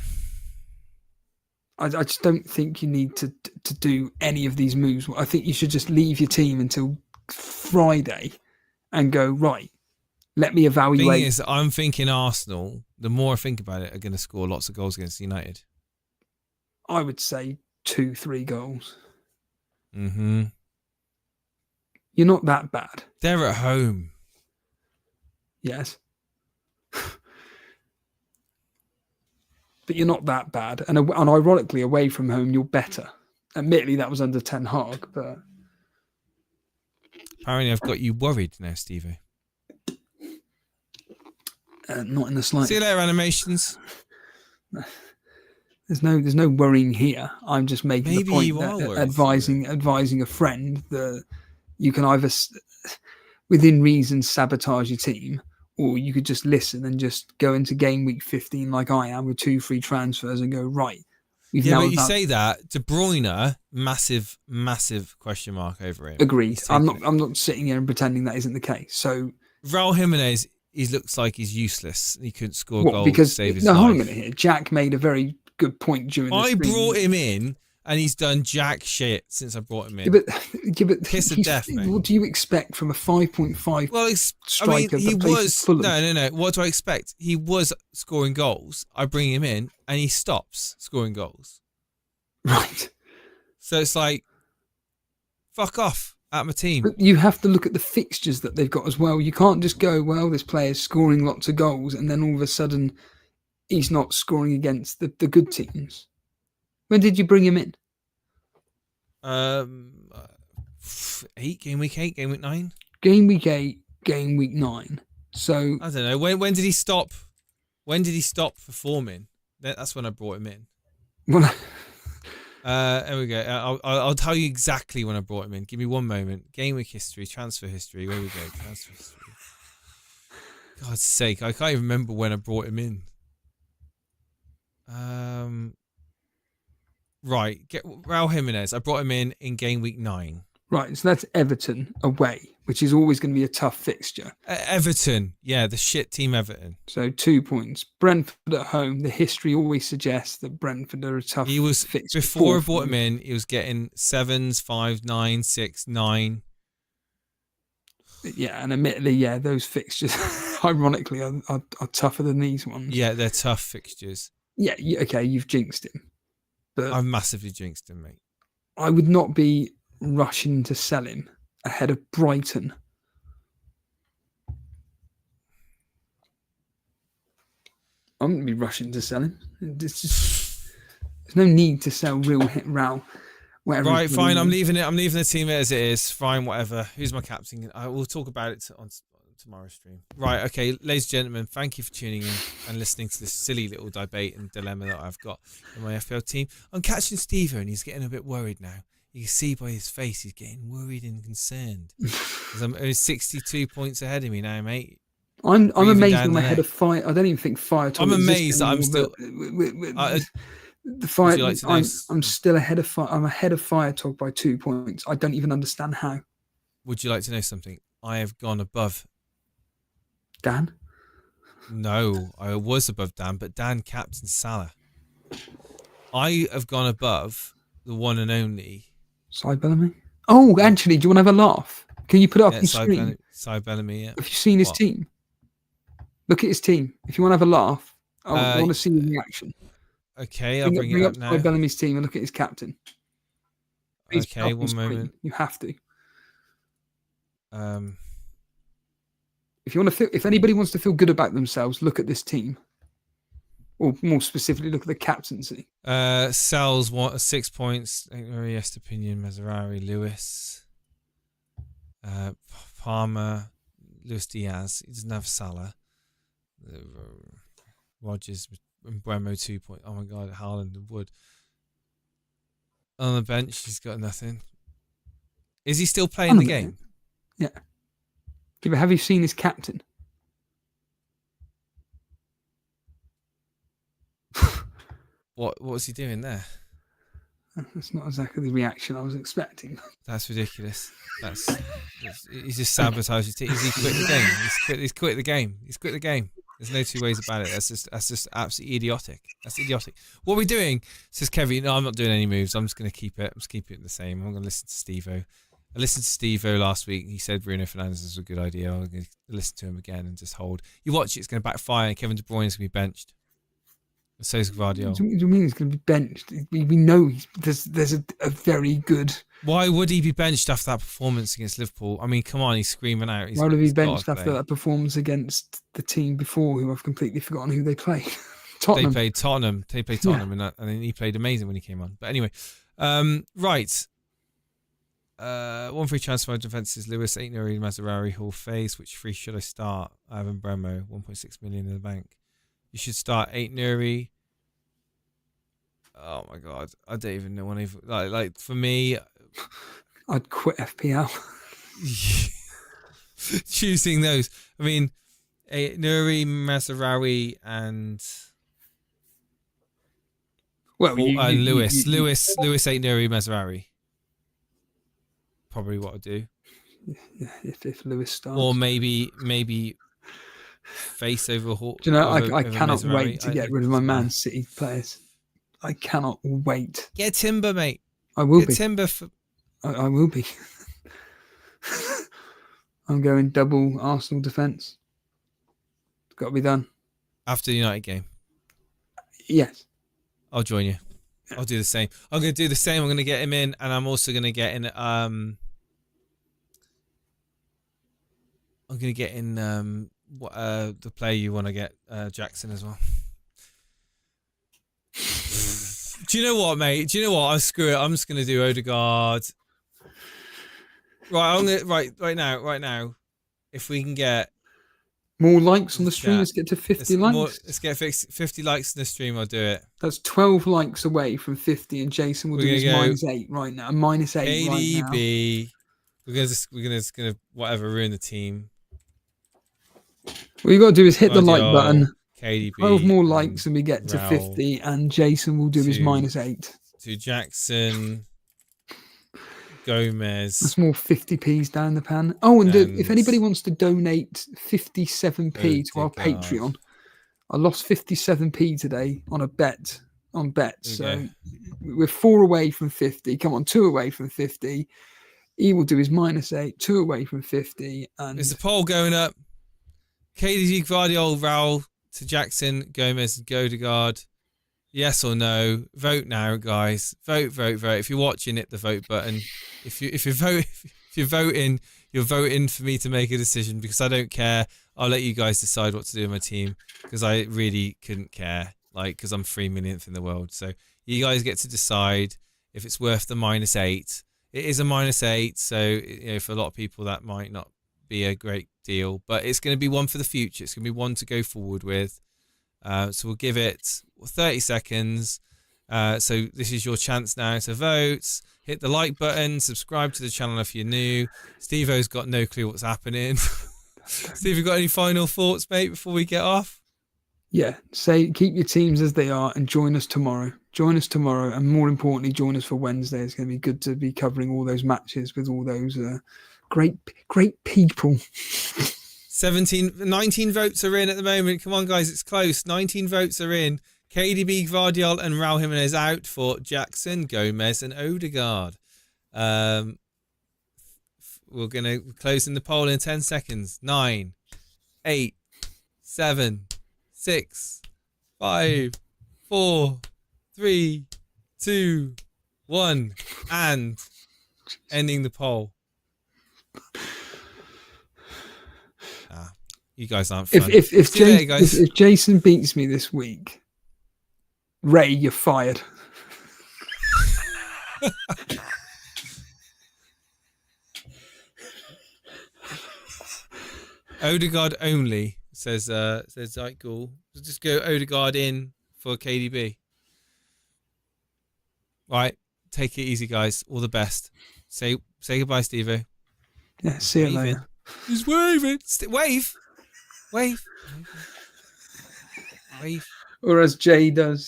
I just don't think you need to do any of these moves. I think you should just leave your team until Friday and go, right, let me evaluate. The thing is, I'm thinking Arsenal, the more I think about it, are going to score lots of goals against United. I would say 2-3 goals. Mm-hmm. You're not that bad. They're at home. Yes. But you're not that bad. And ironically, away from home, you're better. Admittedly, that was under Ten Hag, but... Apparently, I've got you worried now, Stevie. Not in the slightest. See you later, animations. There's no worrying here. I'm just making the point that advising a friend that you can either, within reason, sabotage your team, or you could just listen and just go into game week 15 like I am with 2 free transfers and go, right. Yeah, but you say that, De Bruyne, massive question mark over him. Agreed. I'm not sitting here and pretending that isn't the case. So Raul Jimenez, he looks like he's useless. He couldn't score goals because, to save his life. Hold on a minute here. Jack made a very good point during the stream. I brought him in and he's done jack shit since I brought him in. But piss of death, mate. What do you expect from a 5.5 striker? He was no. What do I expect? He was scoring goals. I bring him in and he stops scoring goals. Right. So it's like, fuck off at my team. But you have to look at the fixtures that they've got as well. You can't just go, well, this player's scoring lots of goals and then all of a sudden he's not scoring against the good teams. When did you bring him in? 8, game week 8, game week 9. Game week 8, game week 9. So I don't know. When did he stop? When did he stop performing? That's when I brought him in. Well, there we go. I'll tell you exactly when I brought him in. Give me one moment. Game week history, transfer history. Where we go? Transfer history. God's sake, I can't even remember when I brought him in. Right, get Raul Jimenez. I brought him in game week 9. Right, so that's Everton away, which is always going to be a tough fixture. Everton, yeah, the shit team Everton. So 2 points. Brentford at home. The history always suggests that Brentford are a tough He was fixture. before I brought him in. He was getting 7s, 5, 9, 6, 9. Yeah, and admittedly, yeah, those fixtures, ironically, are tougher than these ones. Yeah, they're tough fixtures. Yeah, okay, you've jinxed him. But I've massively jinxed him, mate. I would not be rushing to sell him ahead of Brighton. I'm going to be rushing to sell him. There's no need to sell Raul. Right, fine. I'm leaving it. I'm leaving the team as it is. Fine, whatever. Who's my captain? I will talk about it on tomorrow's stream. Right, okay, ladies and gentlemen, thank you for tuning in and listening to this silly little debate and dilemma that I've got in my FPL team. I'm catching Steve and he's getting a bit worried now. You can see by his face he's getting worried and concerned. I'm only 62 points ahead of me now, mate. I'm amazed I'm ahead of Fire. I don't even think Fire Talk. I'm amazed that I'm still. The Fire. I'm still ahead of Fire. I'm ahead of Fire Talk by 2 points. I don't even understand how. Would you like to know something? I have gone above Dan. No, I was above Dan, but Dan captained Salah. I have gone above the one and only Cy Bellamy. Oh, actually, do you want to have a laugh? Can you put it up on screen? Cy Bellamy, yeah. Have you seen his team? Look at his team. If you want to have a laugh, I want to see his reaction. Okay, I'll bring it up now. Cy Bellamy's team and look at his captain. Please okay, one moment. You have to. If anybody wants to feel good about themselves, look at this team. Or more specifically, look at the captaincy. Sal's 6 points. Estepinian, Mazzarari, Lewis, Palmer, Luis Diaz. He doesn't have Salah. Rodgers and Bremo 2 points. Oh my God, Haaland and Wood. On the bench, he's got nothing. Is he still playing the game? Yeah. Yeah, but have you seen his captain? What's he doing there? That's not exactly the reaction I was expecting. That's ridiculous. He's just sabotaged his team. He quit the game. He's quit the game. He's quit the game. There's no two ways about it. That's just absolutely idiotic. That's idiotic. What are we doing? Says Kevin. No, I'm not doing any moves. I'm just going to keep it. I'm just keeping it the same. I'm going to listen to Steve-O. I listened to Steve-O last week. He said Bruno Fernandes is a good idea. I'm going to listen to him again and just hold. You watch it, it's going to backfire and Kevin De Bruyne is going to be benched. So is Guardiola. What do you mean he's going to be benched? We know there's a very good... Why would he be benched after that performance against Liverpool? I mean, come on, he's screaming out. Why would he be benched after that performance against the team before, who I've completely forgotten who they played? Tottenham. They played Tottenham. Yeah. And then he played amazing when he came on. But anyway, right. 1 free transfer defences. Lewis, 8 Nuri, Mazzarari, Hall Face. Which 3 should I start? Ivan Bremo, 1.6 million in the bank. You should start 8 Nuri. Oh my God, I don't even know when. Like for me, I'd quit FPL. Choosing those. I mean, 8 Nuri, Mazzarari, and Lewis. Lewis, 8 Nuri, Mazzarari. Probably what I'd do. Yeah, if Lewis starts, or maybe face over Hall. Do you know, I cannot wait to get rid of my Man City players. I cannot wait. Get Timber, mate. I will be. Timber. I will be. I'm going double Arsenal defence. It's got to be done. After the United game? Yes. I'll join you. I'll do the same. I'm going to do the same. I'm going to get him in, and I'm also going to get in... I'm going to get in the player you want to get, Jackson, as well. Do you know what, mate? Do you know what? Screw it. I'm just going to do Odegaard. Right, right now. If we can get more likes on the stream, let's get to 50 likes. Let's get 50 likes in the stream. I'll do it. That's 12 likes away from 50, and Jason will do his -8 right now. -8 right now. KDB. We're gonna whatever ruin the team. All you got to do is hit the like button. KDB. 12 more likes and we get to 50, and Jason will do his -8. to Jackson, Gomez. That's more 50p's down the pan. Oh, and if anybody wants to donate 57p to our Patreon, I lost 57p today on a bet on bets. So we're 4 away from 50. Come on, 2 away from 50. He will do his -8, 2 away from 50. And is the poll going up? KDG, Guardiola, Raul to Jackson, Gomez, and Odegaard. Yes or no? Vote now, guys. Vote. If you're watching, hit the vote button. If you're voting, you're voting for me to make a decision because I don't care. I'll let you guys decide what to do in my team because I really couldn't care. Because I'm 3 millionth in the world. So you guys get to decide if it's worth the -8. It is a -8, so for a lot of people that might not be a great deal, but it's going to be one for the future. It's going to be one to go forward with. So we'll give it 30 seconds. So this is your chance now to vote. Hit the like button, subscribe to the channel if you're new. Steve-O's got no clue what's happening. Steve, you got any final thoughts, mate, before we get off? Yeah, keep your teams as they are and join us tomorrow. Join us tomorrow, and more importantly, join us for Wednesday. It's going to be good to be covering all those matches with all those great people. 19 votes are in at the moment. Come on, guys, it's close. 19 votes are in. KDB, Guardiola, and Raul Jimenez out for Jackson, Gomez, and Odegaard. We're going to close in the poll in 10 seconds. 9, 8, 7, 6, 5, 4, 3, 2, 1, and ending the poll. You guys aren't fun. If Jason beats me this week, Ray, you're fired. Odegaard only, says Zeichel. Just go Odegaard in for KDB. Right, take it easy, guys. All the best. Say goodbye, Steve-O. Yeah, see you later. He's waving. Wave. Wave. Or as Jay does.